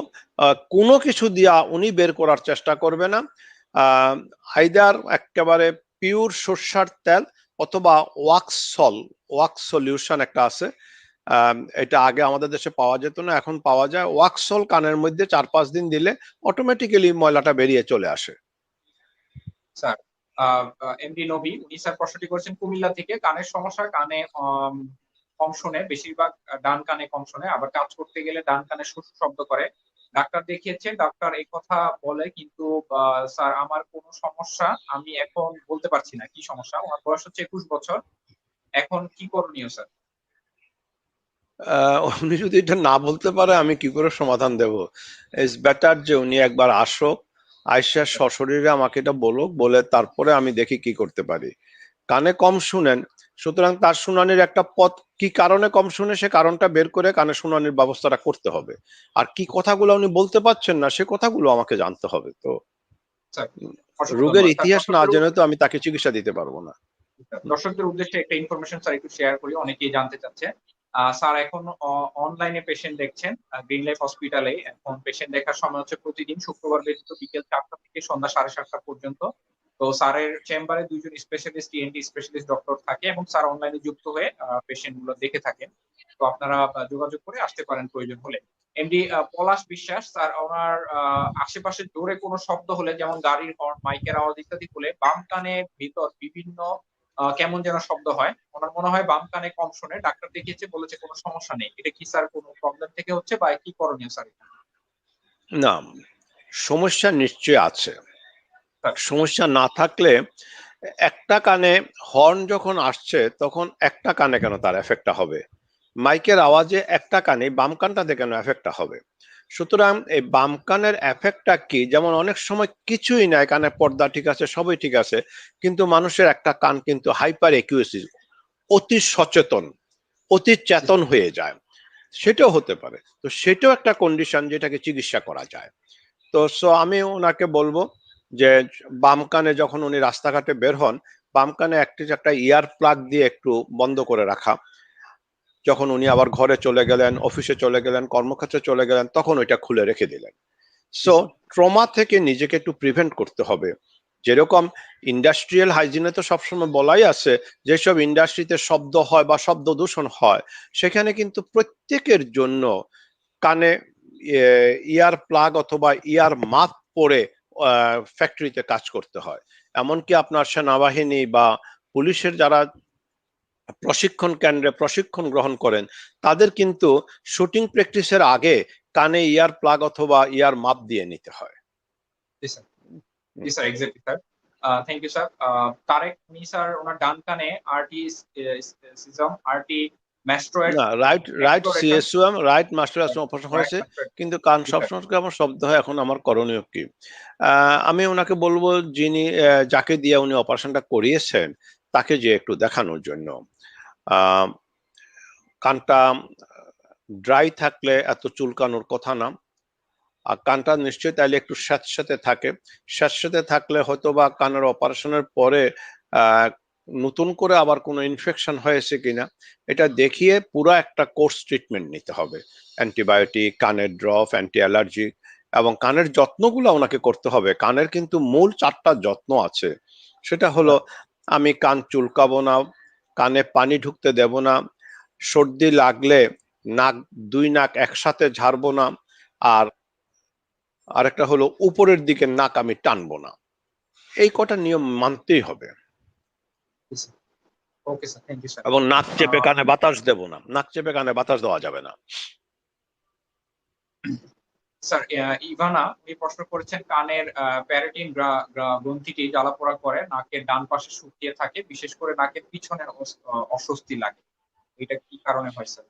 কোনো কিছু দিয়া উনি বের করার চেষ্টা করবে না। আইদার একেবারে পিওর সর্ষার তেল অথবা ওয়াক্স সলিউশন একটা আছে, এটা আগে আমাদের দেশে পাওয়া যেত না, এখন পাওয়া যায়। ওয়াক্সল কানের মধ্যে 4-5 দিন দিলে অটোমেটিক্যালি ময়লাটা বেরিয়ে চলে আসে। স্যার, এমডি নবী, উনি স্যার প্রশ্নটি করেছেন কুমিল্লা থেকে। কানের সমস্যা, কানে কম শোনে, বেশিরভাগ ডান কানে কম শোনে, আবার কাজ করতে গেলে ডান কানে শুশু শব্দ করে। ডাক্তার দেখিয়েছে, ডাক্তার এই কথা বলে, কিন্তু স্যার আমার কোনো সমস্যা আমি এখন বলতে পারছি না কি সমস্যা। ওনার বয়স হচ্ছে 21 বছর। এখন কি করণীয় স্যার? উনি যদি এটা না বলতে পারে আমি কি করে সমাধান দেব? ইটস বেটার যে উনি একবার আসুক, আইসা সশরীরে আমাকে এটা বলুক, বলে তারপরে আমি দেখি কি করতে পারি। কানে কম শুনেন, সুতরাং তার শুনানির একটা পথ, কি কারণে কম শুনে সে কারণটা বের করে কানে শুনানির ব্যবস্থাটা করতে হবে। আর কি কথাগুলো উনি বলতে পারছেন না সে কথাগুলো আমাকে জানতে হবে। তো স্যার, অসংখ্য রোগের ধন্যবাদ স্যার। ইতিহাস না জেনে তো আমি তাকে চিকিৎসা দিতে পারবো না। দর্শকদের উদ্দেশ্যে একটা ইনফরমেশন স্যার একটু শেয়ার করি, অনেকেই জানতে চাচ্ছে। স্যার এখন অনলাইনে পেশেন্ট দেখছেন গ্রিন লাইফ হসপিটালে। এখন পেশেন্ট দেখার সময় হচ্ছে প্রতিদিন শুক্রবার ব্যতীত বিকেল 4টা থেকে সন্ধ্যা 7:30 পর্যন্ত। তো স্যারের চেম্বারে 2 জন স্পেশালিস্ট, টিএনটি স্পেশালিস্ট ডক্টর থাকে এবং স্যার অনলাইনে যুক্ত হয়ে পেশেন্ট গুলো দেখে থাকেন। তো আপনারা যোগাযোগ করে আসতে পারেন প্রয়োজন হলে। এমডি পলাশ বিশ্বাস স্যার, ওনার আশেপাশে জোরে কোনো শব্দ হলে, যেমন গাড়ির হর্ন, মাইকের আওয়াজ ইত্যাদি হলে বাম কানের ভিতর বিভিন্ন কেমন যেন শব্দ হয়। ওনার মনে হয় বাম কানে কম শোনে। ডাক্তার দেখিয়েছে, বলেছে কোনো সমস্যা নেই। এটা কি স্যার কোনো প্রবলেম থেকে হচ্ছে বা কি করণীয় স্যার এটা? না, সমস্যা নিশ্চয়ই আছে। স্যার, সমস্যা না থাকলে একটা কানে হর্ন যখন আসছে তখন একটা কানে কেন তার এফেক্টটা হবে? মাইকের আওয়াজে একটা কানে, বাম কানটাতে কেন এফেক্টটা হবে? সুতরাং এই বাম কানের এফেক্টটা কি, যেমন অনেক সময় কিছুই নাই, কানের পর্দা ঠিক আছে, সবই ঠিক আছে, কিন্তু মানুষের একটা কান কিন্তু হাইপার একিউসি, অতি সচেতন, অতি চেতন হয়ে যায়, সেটাও হতে পারে। তো সেটাও একটা কন্ডিশন যেটাকে চিকিৎসা করা যায়। তো আমি ওনাকে বলবো যে বাম কানে যখন উনি রাস্তাঘাটে বের হন, বাম কানে একটা ইয়ার প্লাগ দিয়ে একটু বন্ধ করে রাখা, যখন উনি আবার ঘরে চলে গেলেন, অফিসে চলে গেলেন, কর্মক্ষেত্রে চলে গেলেন, তখন ওইটা খুলে রেখে দিলেন। সো ট্রমা থেকে নিজেকে একটু প্রিভেন্ট করতে হবে। যেরকম ইন্ডাস্ট্রিয়াল হাইজিনে তো সবসময় বলাই আছে, যেসব ইন্ডাস্ট্রিতে শব্দ হয় বা শব্দ দূষণ হয়, সেখানে কিন্তু প্রত্যেকের জন্য কানে ইয়ার প্লাগ অথবা ইয়ার মাপ পরে ফ্যাক্টরিতে কাজ করতে হয়। এমনকি আপনার সেনাবাহিনী বা পুলিশের যারা প্রশিক্ষণ কেন্দ্রে প্রশিক্ষণ গ্রহণ করেন, তাদের কিন্তু শুটিং প্র্যাকটিসের আগে কানে ইয়ার প্লাগ অথবা ইয়ার মাপ দিয়ে নিতে হয়। জি স্যার, জি sir, exactly sir. Thank you sir. Tarek, উনি স্যার ওনার ডান কানে আরটি সিজম, আরটি ম্যাস্ট্রোয়েট, না, রাইট রাইট ম্যাস্টোরেশন, সিএসইউএম, রাইট মাস্টার অপারেশন রাইট হয়েছে, ম্যাস্ট্রোয়েট। কিন্তু কান জি স্যার। সবসময় আমার শব্দ হয়। এখন আমার করণীয় কি? আমি ওনাকে বলবো যিনি যাকে দিয়ে উনি অপারেশনটা করিয়েছেন তাকে যে একটু দেখানোর জন্য। আহ, কানটা ড্রাই থাকলে এত চুলকানোর কথা না, আর কানটা নিশ্চয়ই তাইলে একটু স্যাঁতস্যাঁতে থাকে, স্যাঁতস্যাঁতে থাকলে হয়তো বা কানের অপারেশনের পরে আহ, নতুন করে আবার কোনো ইনফেকশন হয়েছে কিনা এটা দেখিয়ে পুরো একটা কোর্স ট্রিটমেন্ট নিতে হবে। অ্যান্টিবায়োটিক, কানের ড্রপ, অ্যান্টি অ্যালার্জি, এবং কানের যত্নগুলো ওনাকে করতে হবে। কানের কিন্তু মূল 4টা যত্ন আছে। সেটা হলো, আমি কান চুলকাবো না, কানে পানি ঢুকতে দেব না, সর্দি লাগলে নাক, 2 নাক একসাথে ঝাড়বো না, আর আরেকটা হলো উপরের দিকে নাক আমি টানবো না। এই কটা নিয়ম মানতেই হবে। Okay sir, thank you sir. এবং নাক চেপে কানে বাতাস দেব না, নাক চেপে কানে বাতাস দেওয়া যাবে না। স্যার, ইভানা উনি প্রশ্ন করেছেন, কানের প্যারাটিন গ্রন্থিটি জ্বালাপোড়া করে, নাকের ডান পাশে শুকিয়ে থাকে, বিশেষ করে নাকের পিছনের অস্বস্তি লাগে, এটা কি কারণে হয় স্যার?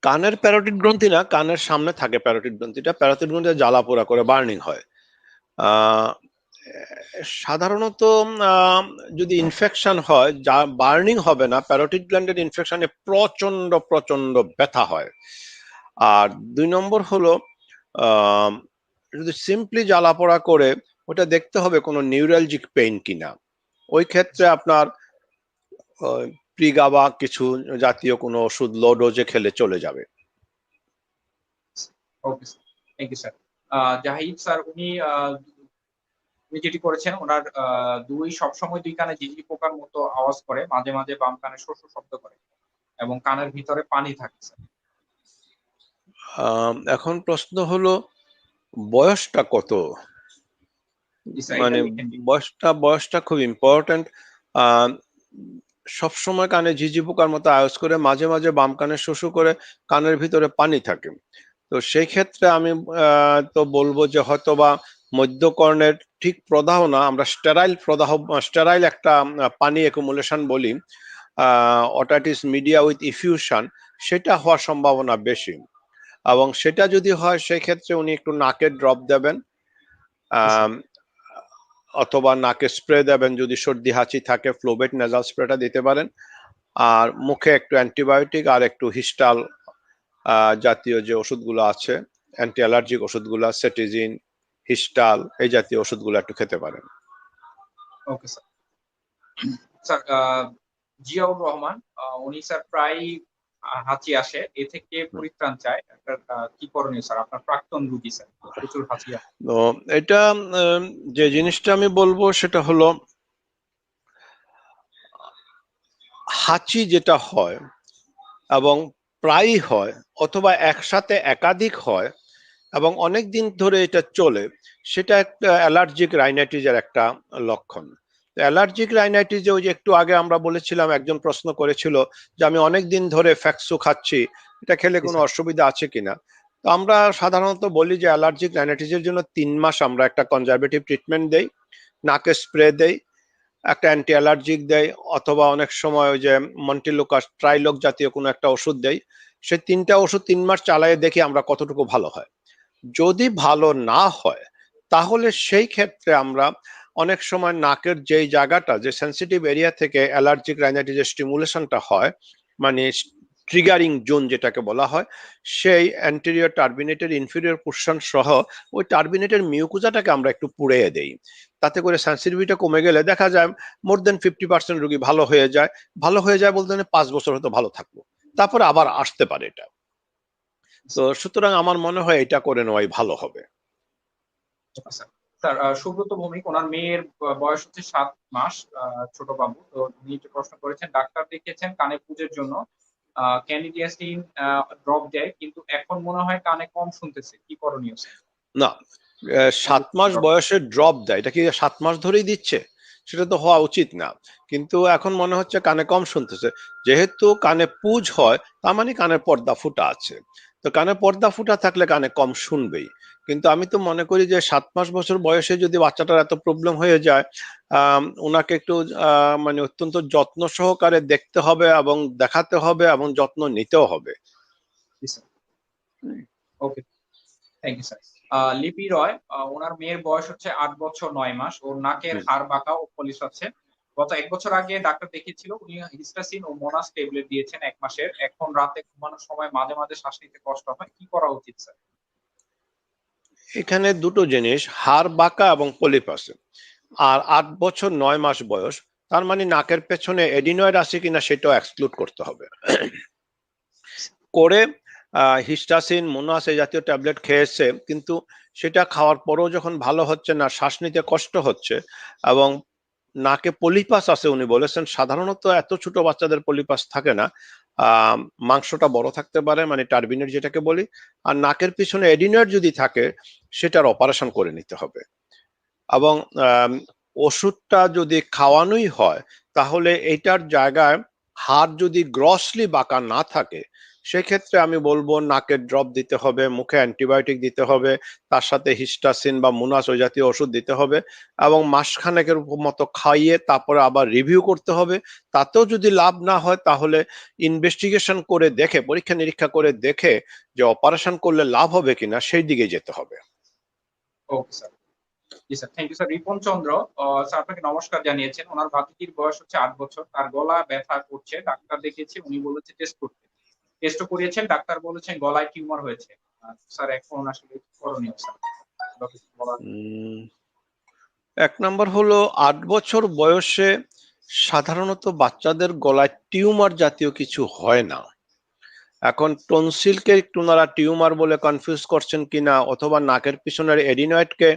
কানের প্যারোটিড গ্রন্থি না, কানের সামনে থাকে প্যারোটিড গ্রন্থিটা, প্যারোটিড গ্রন্থি জ্বালা পোড়া করে, বার্নিং হয়। আহ, সাধারণত আহ, যদি ইনফেকশন হয়, যা বার্নিং হবে না, প্যারোটিড গ্ল্যান্ডের ইনফেকশনে প্রচন্ড প্রচন্ড ব্যথা হয়। আর 2 নম্বর হলো, আহ, যদি সিম্পলি জ্বালা পোড়া করে, ওটা দেখতে হবে কোনো নিউরালজিক পেইন কিনা। ওই ক্ষেত্রে আপনার প্রিগাবা কিছু জাতীয় কোনো ওষুধ লো ডোজে খেলে চলে যাবে। Okay sir, thank you sir. Zahid sir, উনি যেটি করেছেন, ওনার সবসময় 2 কানে ঝিঝি পোকার মতো আওয়াজ করে, মাঝে মাঝে বাম কানে শো শো শব্দ করে এবং কানের ভিতরে পানি থাকে স্যার। এখন প্রশ্ন হলো বয়সটা কত? জি স্যার, এটা মানে লিখেন। বয়সটা খুব ইম্পর্টেন্ট। সবসময় কানে ঝিঝি পোকার মতো আওয়াজ করে, মাঝে মাঝে বাম কানে শোষু করে, কানের ভিতরে পানি থাকে। তো সেই ক্ষেত্রে আমি তো বলবো যে হয়তোবা মধ্যকর্ণের ঠিক প্রদাহ না, আমরা স্টেরাইল প্রদাহ, স্টেরাইল একটা পানি অ্যাকুমুলেশন বলি, অটাইটিস মিডিয়া উইথ ইফিউশন, সেটা হওয়ার সম্ভাবনা বেশি। এবং সেটা যদি হয়, সেই ক্ষেত্রে উনি একটু নাকে ড্রপ দেবেন, অথবা নাকে স্প্রে দেবেন। যদি সর্দি হাঁচি থাকে, ফ্লোবেট নেজাল স্প্রেটা দিতে পারেন। আর মুখে একটু অ্যান্টিবায়োটিক আর একটু হিস্টাল জাতীয় যে ওষুধগুলো আছে, অ্যান্টি অ্যালার্জিক ওষুধগুলো, সেটিজিন, হিস্টাল, এই জাতীয় ওষুধগুলো একটু খেতে পারেন। Okay sir. Sir, Ziaur Rahman, উনি স্যার প্রায় হাঁচি আসে, এ থেকে পরিত্রাণ চায়, কি করণীয় স্যার? আপনার প্রাক্তন রোগী স্যার, প্রচুর হাঁচি আসে। তো এটা যে জিনিসটা আমি বলবো সেটা হলো, হাঁচি যেটা হয় এবং প্রায়ই হয়, অথবা একসাথে একাধিক হয় এবং অনেক দিন ধরে এটা চলে, সেটা একটা অ্যালার্জিক রাইনাইটিসের একটা লক্ষণ। অ্যালার্জিক রাইনাইটিসে ওই যে একটু আগে আমরা বলেছিলাম, একজন প্রশ্ন করেছিল যে আমি অনেক দিন ধরে ফ্যাক্সু খাচ্ছি, এটা খেলে কোনো অসুবিধা আছে কিনা। তো আমরা সাধারণত বলি যে অ্যালার্জিক রাইনাইটিসের জন্য 3 মাস আমরা একটা কনজারভেটিভ ট্রিটমেন্ট দেই, নাকে স্প্রে দেই, একটা অ্যান্টি অ্যালার্জিক দেয়, অথবা অনেক সময় ওই যে মন্টিলুকাস ট্রাইলক জাতীয় কোনো একটা ওষুধ দেয়। সে 3টা ওষুধ 3 মাস চালায়ে দেখি আমরা কতটুকু ভালো হয়। যদি ভালো না হয় তাহলে সেই ক্ষেত্রে আমরা অনেক সময় নাকের যেই জায়গাটা যে সেন্সিটিভ এরিয়া থেকে অ্যালার্জিক রাইনাইটিসের স্টিমুলেশনটা হয়, মানে ট্রিগারিং জোন যেটাকে বলা হয়, সেই অ্যান্টেরিয়র টার্বিনেটের ইনফিরিয়র পোর্শন সহ ওই টার্বিনেটের মিউকুজাটাকে আমরা একটু পুড়িয়ে দেই। তাতে করে সেন্সিটিভিটা কমে গেলে দেখা যায় মোর দেন 50% রোগী ভালো হয়ে যায়। ভালো হয়ে যায় বলতে 5 বছর হয়তো ভালো থাকবো, তারপরে আবার আসতে পারে এটা। তো সুতরাং আমার মনে হয় এটা করে নেওয়াই ভালো হবে। স্যার স্যার সুব্রত ভৌমিক, ওনার মেয়ের বয়স হচ্ছে 7 মাস, ছোট বাবু। তো উনি যে প্রশ্ন করেছেন, ডাক্তার দেখিয়েছেন কানে পুজের জন্য, ক্যানিডিয়াসিন ড্রপ দেয়, কিন্তু এখন মনে হয় কানে কম শুনতেছে, কি করণীয় স্যার? না, 7 মাস বয়সে ড্রপ দেয়, এটা কি 7 মাস ধরেই দিচ্ছে? সেটা তো হওয়া উচিত না। কিন্তু এখন মনে হচ্ছে কানে কম শুনতেছে। যেহেতু কানে পুজ হয় তার মানে কানের পর্দা ফুটা আছে। তো কানে পর্দা ফুটা থাকলে কানে কম শুনবেই। কিন্তু আমি তো মনে করি যে 7 মাস বছর বয়সে যদি বাচ্চাটার এত প্রবলেম হয়ে যায়, ওনাকে একটু মানে অত্যন্ত যত্ন সহকারে দেখতে হবে এবং দেখাতে হবে এবং যত্ন নিতেও হবে। ওকে, থ্যাংক ইউ স্যার। লিপি রয়, ওনার মেয়ের বয়স হচ্ছে 8 বছর 9 মাস। ওর নাকের হাড় বাঁকা ও পলিশ আছে। গত 1 বছর আগে ডাক্তার দেখিয়েছিল, উনি হিস্টাসিন ও মোনাস ট্যাবলেট দিয়েছেন 1 মাসের। এখন রাতে ঘুমানোর সময় মাঝে মাঝে শ্বাস নিতে কষ্ট হয়, কি করা উচিত স্যার? এখানে দুটো জিনিস, হাড় বাঁকা এবং পলিপ আছে। আর 8 বছর 9 মাস বয়স, তার মানে নাকের পেছনে এডিনয়েড আছে কিনা সেটাও এক্সক্লুড করতে হবে। করে হিস্টাসিন মোনাস এই জাতীয় ট্যাবলেট খেয়েছে, কিন্তু সেটা খাওয়ার পরেও যখন ভালো হচ্ছে না, শ্বাস নিতে কষ্ট হচ্ছে এবং নাকে পলিপাস আছে, উনি বলেছেন সাধারণত এত ছোট বাচ্চাদের পলিপাস থাকে না, মাংসটা বড় থাকতে পারে, মানে টার্বিনেট যেটাকে বলি। আর নাকের পিছনে এডিনয়েড যদি থাকে সেটার অপারেশন করে নিতে হবে। এবং ওষুধটা যদি খাওয়ানোই হয় তাহলে এইটার জায়গায় হাড় যদি গ্রসলি বাঁকা না থাকে সেক্ষেত্রে আমি বলবো নাকের ড্রপ দিতে হবে, মুখে অ্যান্টিবায়োটিক দিতে হবে, তার সাথে হিস্টাসিন বা মুনাস ওই জাতীয় ওষুধ দিতে হবে এবং মাসখানেকের মতো খাইয়ে তারপরে আবার রিভিউ করতে হবে। তাতেও যদি লাভ না হয় তাহলে ইনভেস্টিগেশন করে দেখে, পরীক্ষা নিরীক্ষা করে দেখে যে অপারেশন করলে লাভ হবে কিনা সেই দিকে যেতে হবে। Okay sir. জি sir, thank you sir. Ripon Chandra sir আপনাকে নমস্কার জানিয়েছেন। ওনার ভাতিজির বয়স হচ্ছে 8 বছর, তার গলা ব্যথা করছে, ডাক্তার দেখিয়েছে, উনি বলেছে টেস্ট করতে। টেস্টও করিয়েছেন, ডাক্তার বলেছেন গলায় টিউমার হয়েছে। স্যার এখন আসলে কি করণীয় স্যার? এক নম্বর হলো 8 বছর বয়সে সাধারণত বাচ্চাদের গলায় টিউমার জাতীয় কিছু হয় না। এখন টনসিলকে একটু ওনারা টিউমার বলে কনফিউজ করছেন কিনা অথবা নাকের পিছনের এডিনয়েডকে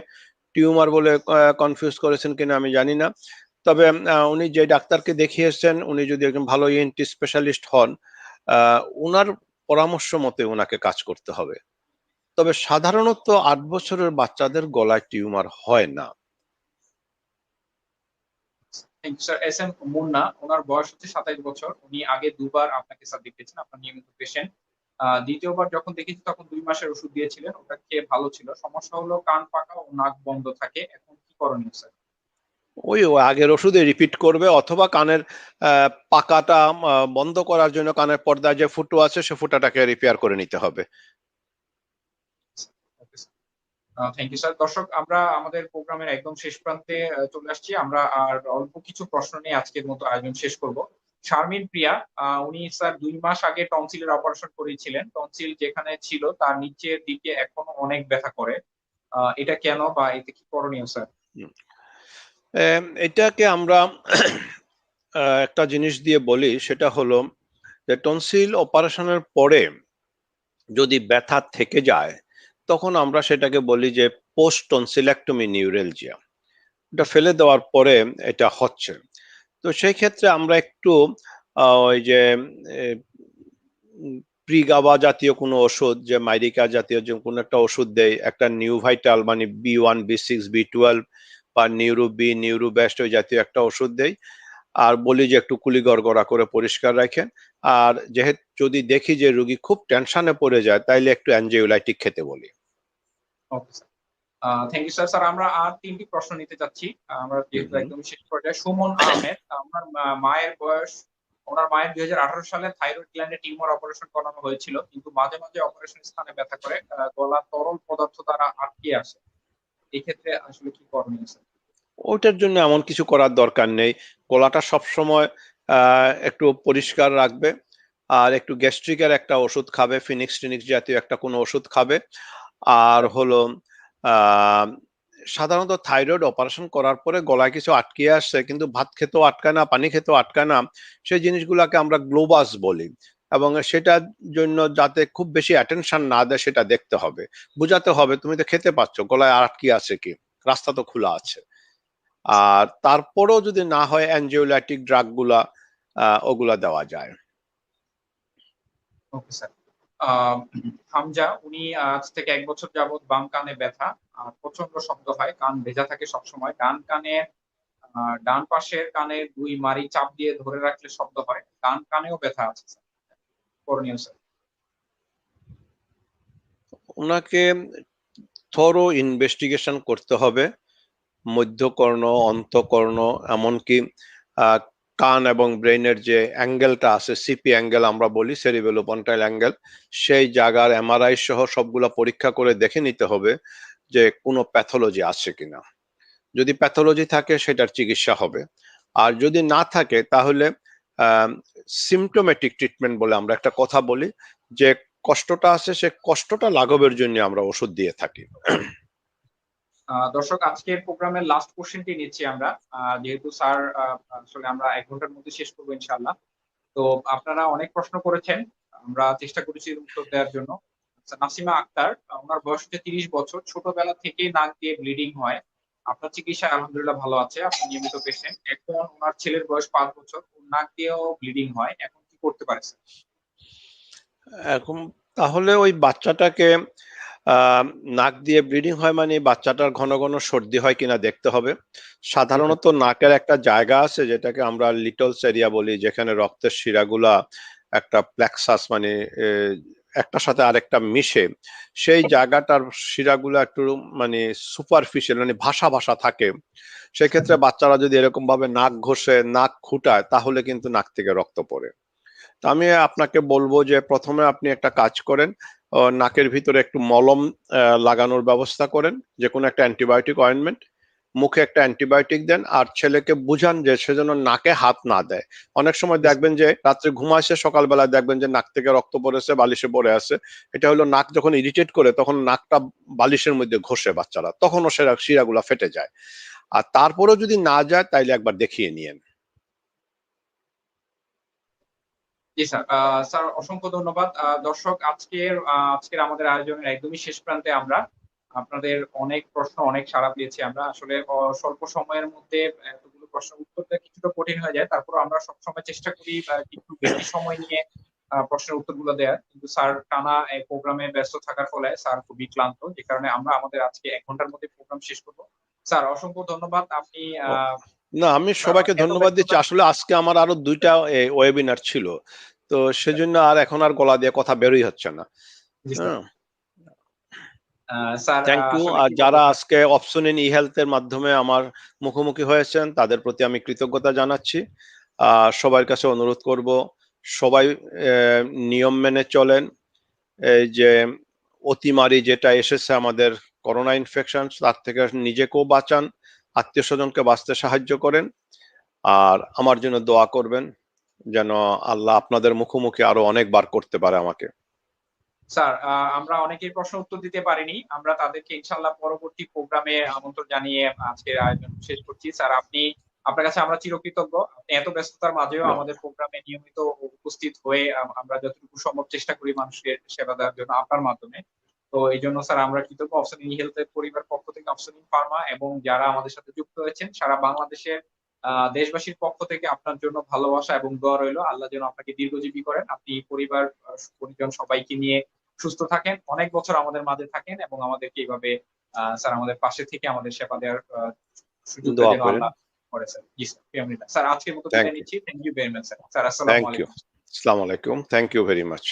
টিউমার বলে কনফিউজ করেছেন কিনা আমি জানি না। তবে উনি যে ডাক্তারকে দেখিয়েছেন উনি যদি একজন ভালো ইএনটি স্পেশালিস্ট হন, ওনার পরামর্শ মতে ওনাকে কাজ করতে হবে। তবে সাধারণত 8 বছরের বাচ্চাদের গলায় টিউমার হয় না। Thank you sir. S M Munna, ওনার বয়স হচ্ছে 27 বছর। উনি আগে দুবার আপনাকে স্যার দেখিয়েছেন, আপনার নিয়মিত পেশেন্ট। দ্বিতীয়বার যখন দেখেছি তখন 2 মাসের ওষুধ দিয়েছিলেন, ওটা খেয়ে ভালো ছিল। সমস্যা হলো কান পাকা ও নাক বন্ধ থাকে, এখন কি করণীয় স্যার? ওই আগের ওষুধে রিপিট করবে অথবা কানের পাকাটা বন্ধ করার জন্য কানের পর্দায় যে ফুটো আছে সে ফুটাটাকে রিপেয়ার করে নিতে হবে। Thank you sir. দর্শক, আমরা আমাদের প্রোগ্রামের একদম শেষ প্রান্তে চলে আসছি। আমরা আর অল্প কিছু প্রশ্ন নিয়ে আজকের মতো আয়োজন শেষ করব। শারমিন প্রিয়া, উনি স্যার 2 মাস আগে টনসিলের অপারেশন করিয়েছিলেন। টনসিল যেখানে ছিল তার নিচের দিকে এখনো অনেক ব্যথা করে, এটা কেন বা এতে কি করণীয় স্যার? এটাকে আমরা একটা জিনিস দিয়ে বলি, সেটা হলো যে টনসিল অপারেশনের পরে যদি ব্যথা থেকে যায় তখন আমরা সেটাকে বলি যে পোস্ট টনসিলেক্টমি নিউরেলজিয়া। এটা ফেলে দেওয়ার পরে এটা হচ্ছে। তো সেই ক্ষেত্রে আমরা একটু ওই যে প্রিগাবা জাতীয় কোনো ওষুধ, যে মাইরিকা জাতীয় যে কোনো একটা ওষুধ দেয়, একটা নিউভাইটাল মানে B1 B6 B12 বা নিউরো নিউরোবেস্ট ওই জাতীয় একটা ওষুধ দেয়। আর বলি যে একটু কুলি গড়গড়া করে পরিষ্কার রাখেন। আর যেহেতু যদি দেখি যে রোগী খুব টেনশনে পড়ে যায় তাইলে একটু অ্যানজিওলাইটিক খেতে বলি। Okay sir, thank you sir. Sir আমরা আর 3টি প্রশ্ন নিতে চাচ্ছি, আমরা যেহেতু একদম শেষ পর্যায়ে। সুমন আহমেদ, আমার মায়ের বয়স ওনার মায়ের 2018 সালে থাইরয়েড গ্ল্যান্ডে টিউমার অপারেশন করানো হয়েছিল, কিন্তু মাঝে মাঝে অপারেশন স্থানে ব্যথা করে, গলা তরল পদার্থ দ্বারা আটকে আসে। এই ক্ষেত্রে আসলে কি করণীয় স্যার? ওইটার জন্য এমন কিছু করার দরকার নেই। গলাটা সবসময় একটু পরিষ্কার রাখবে, আর একটু গ্যাস্ট্রিকের একটা ওষুধ খাবে, ফিনিক্স টিনিক্স জাতীয় একটা কোনো ওষুধ খাবে। আর হলো আহ সাধারণত থাইরয়েড অপারেশন করার পরে গলায় কিছু আটকে আসছে, কিন্তু ভাত খেতেও আটকায় না, পানি খেতেও আটকায় না, সেই জিনিসগুলোকে আমরা গ্লোবাস বলি। এবং সেটার জন্য যাতে খুব বেশি অ্যাটেনশন না দেয় সেটা দেখতে হবে, বুঝাতে হবে তুমি তো খেতে পাচ্ছ, গলায় আটকে আছে কি, রাস্তা তো খোলা আছে। আর তারপরেও যদি না হয় অ্যানজিওলাইটিক ড্রাগ গুলা ওগুলা দেওয়া যায়। Okay sir. হামজা, উনি আজ থেকে 1 বছর যাবত বাম কানে ব্যথা, আর প্রচন্ড শব্দ হয়, কান ভেজা থাকে সবসময়। ডান কানে ডান পাশের কানে 2 মারি চাপ দিয়ে ধরে রাখলে শব্দ হয়। ডান কানেও ব্যথা আছে স্যার। করণীয় স্যার? ওনাকে থরো ইনভেস্টিগেশন করতে হবে, মধ্যকর্ণ, অন্তকর্ণ, এমনকি আহ, কান এবং ব্রেইনের যে অ্যাঙ্গেলটা আছে, সিপি অ্যাঙ্গেল আমরা বলি, সেরিবেলোপন্টাইল অ্যাঙ্গেল, সেই জায়গার এমআরআই সহ সবগুলা পরীক্ষা করে দেখে নিতে হবে যে কোনো প্যাথোলজি আছে কিনা। যদি প্যাথোলজি থাকে সেটার চিকিৎসা হবে, আর যদি না থাকে তাহলে সিমটোমেটিক ট্রিটমেন্ট বলে আমরা একটা কথা বলি, যে কষ্টটা আছে সে কষ্টটা লাঘবের জন্য আমরা ওষুধ দিয়ে থাকি। দর্শক, আজকের প্রোগ্রামের লাস্ট কোশ্চেনটি নিচ্ছি আমরা, যেহেতু স্যার আসলে আমরা 1 ঘন্টার মধ্যে শেষ করবো ইনশাআল্লাহ। তো আপনারা অনেক প্রশ্ন করেছেন, আমরা চেষ্টা করেছি উত্তর দেওয়ার জন্য। আচ্ছা, নাসিমা আক্তার, ওনার বয়স হচ্ছে 30 বছর, ছোটবেলা থেকেই নাক দিয়ে ব্লিডিং হয়। আপনার চিকিৎসায় আলহামদুলিল্লাহ ভালো আছে, আপনি নিয়মিত পেশেন্ট। এখন ওনার ছেলের বয়স 5 বছর, ওর নাক দিয়েও ব্লিডিং হয়, এখন কি করতে পারে স্যার? এখন তাহলে ওই বাচ্চাটাকে আহ নাক দিয়ে ব্লিডিং হয় মানে বাচ্চাটার ঘন ঘন সর্দি হয় কিনা দেখতে হবে। জি স্যার। সাধারণত নাকের একটা জায়গা আছে যেটাকে আমরা লিটলস এরিয়া বলি, যেখানে রক্তের শিরাগুলা একটা প্লেক্সাস মানে একটার সাথে আরেকটা মিশে, সেই জায়গাটার শিরাগুলো একটু মানে সুপারফিশিয়াল মানে ভাসা ভাসা থাকে। সেক্ষেত্রে বাচ্চারা যদি এরকম ভাবে নাক ঘষে, নাক খুঁটায়, তাহলে কিন্তু নাক থেকে রক্ত পড়ে। তো আমি আপনাকে বলবো যে প্রথমে আপনি একটা কাজ করেন, নাকের ভিতরে একটু মলম লাগানোর ব্যবস্থা করেন, যে কোনো একটা অ্যান্টিবায়োটিক অয়েন্টমেন্ট, মুখে একটা অ্যান্টিবায়োটিক দেন, আর ছেলেকে বুঝান যে সে যেন নাকে হাত না দেয়। অনেক সময় জি স্যার। দেখবেন যে রাত্রে ঘুমাইছে, সকালবেলায় দেখবেন যে নাক থেকে রক্ত পড়েছে, বালিশে পড়ে আছে। এটা হলো নাক যখন ইরিটেট করে তখন নাকটা বালিশের মধ্যে ঘষে বাচ্চারা, তখনও সেরা শিরাগুলা ফেটে যায়। আর তারপরেও যদি না যায় তাইলে একবার দেখিয়ে নিয়েন। জি স্যার। স্যার, অসংখ্য ধন্যবাদ। দর্শক, আজকের আমাদের আয়োজনের একদমই শেষ প্রান্তে আমরা। আপনাদের অনেক প্রশ্ন, অনেক সাড়া পেয়েছি আমরা। আসলে স্বল্প সময়ের মধ্যে এতগুলো প্রশ্নের উত্তর দেওয়া কিছুটা কঠিন হয়ে যায়। তারপরেও আমরা সবসময় চেষ্টা করি একটু বেশি সময় নিয়ে প্রশ্নের উত্তরগুলো দেওয়ার। কিন্তু স্যার টানা এই প্রোগ্রামে ব্যস্ত থাকার ফলে স্যার খুবই ক্লান্ত, যে কারণে আমরা আমাদের আজকে 1 ঘন্টার মধ্যে প্রোগ্রাম শেষ করব। স্যার, অসংখ্য ধন্যবাদ। আপনি না, আমি স্যার, সবাইকে এত ধন্যবাদ দিচ্ছি। ব্যস্ততার। আসলে আজকে আমার আরো 2টা ওয়েবিনার ছিল, তো সেজন্য আর এখন আর গলা দিয়ে কথা বেরোই হচ্ছে না। জি স্যার। হ্যাঁ, স্যার, থ্যাংক ইউ। আসলে আর কি বলবো যারা স্যার? আজকে অপশন ইন ই হেলথের মাধ্যমে আমার মুখোমুখি হয়েছেন তাদের প্রতি আমি কৃতজ্ঞতা জানাচ্ছি। সবার কাছে অনুরোধ করব, সবাই নিয়ম মেনে চলেন। এই যে অতিমারি যেটা এসেছে আমাদের, করোনা ইনফেকশন, তার থেকে নিজেকেও বাঁচান, আত্মীয় স্বজনকে বাঁচতে সাহায্য করেন, আর আমার জন্য দোয়া করবেন যেন আল্লাহ আপনাদের মুখোমুখি আরো অনেকবার করতে পারে আমাকে। স্যার, আমরা অনেকেই প্রশ্ন উত্তর দিতে পারিনি। আমরা তাদেরকে ইনশাআল্লাহ পরবর্তী প্রোগ্রামে আমন্ত্রণ জানিয়ে আজকের আয়োজন শেষ করছি। স্যার, আপনার কাছে আমরা চিরকৃতজ্ঞ। আপনি এত ব্যস্ততার মাঝেও না, আমাদের প্রোগ্রামে নিয়মিত উপস্থিত হয়ে আমরা যতটুকু সম্ভব চেষ্টা করি মানুষকে সেবা দেওয়ার জন্য আপনার মাধ্যমে। তো এইজন্য স্যার আমরা কৃতজ্ঞ। অপশন ই হেলথ এর পরিবার পক্ষ থেকে, অপশন ই ফার্মা এবং যারা আমাদের সাথে যুক্ত হয়েছেন সারা বাংলাদেশের দেশবাসীর পক্ষ থেকে আপনার জন্য ভালোবাসা এবং দোয়া রইলো। আল্লাহ যেন আপনাকে দীর্ঘজীবী করেন। আপনি পরিবার, পরিজন সবাইকে নিয়ে সুস্থ থাকেন, অনেক বছর আমাদের মাঝে থাকেন এবং আমাদেরকে এইভাবে স্যার আমাদের পাশে থেকে আমাদের সেবা দেওয়ার সুযোগটা দোয়া যেন করেন। আল্লাহ করে স্যার। জি স্যার, প্রিয় স্যার, আজকের মতো থ্যাংক বিদায় ইউ। নিচ্ছি। Thank you very much sir. Sir, আসসালামু থ্যাংক ইউ। আলাইকুম। আসসালামু আলাইকুম। Thank you very much.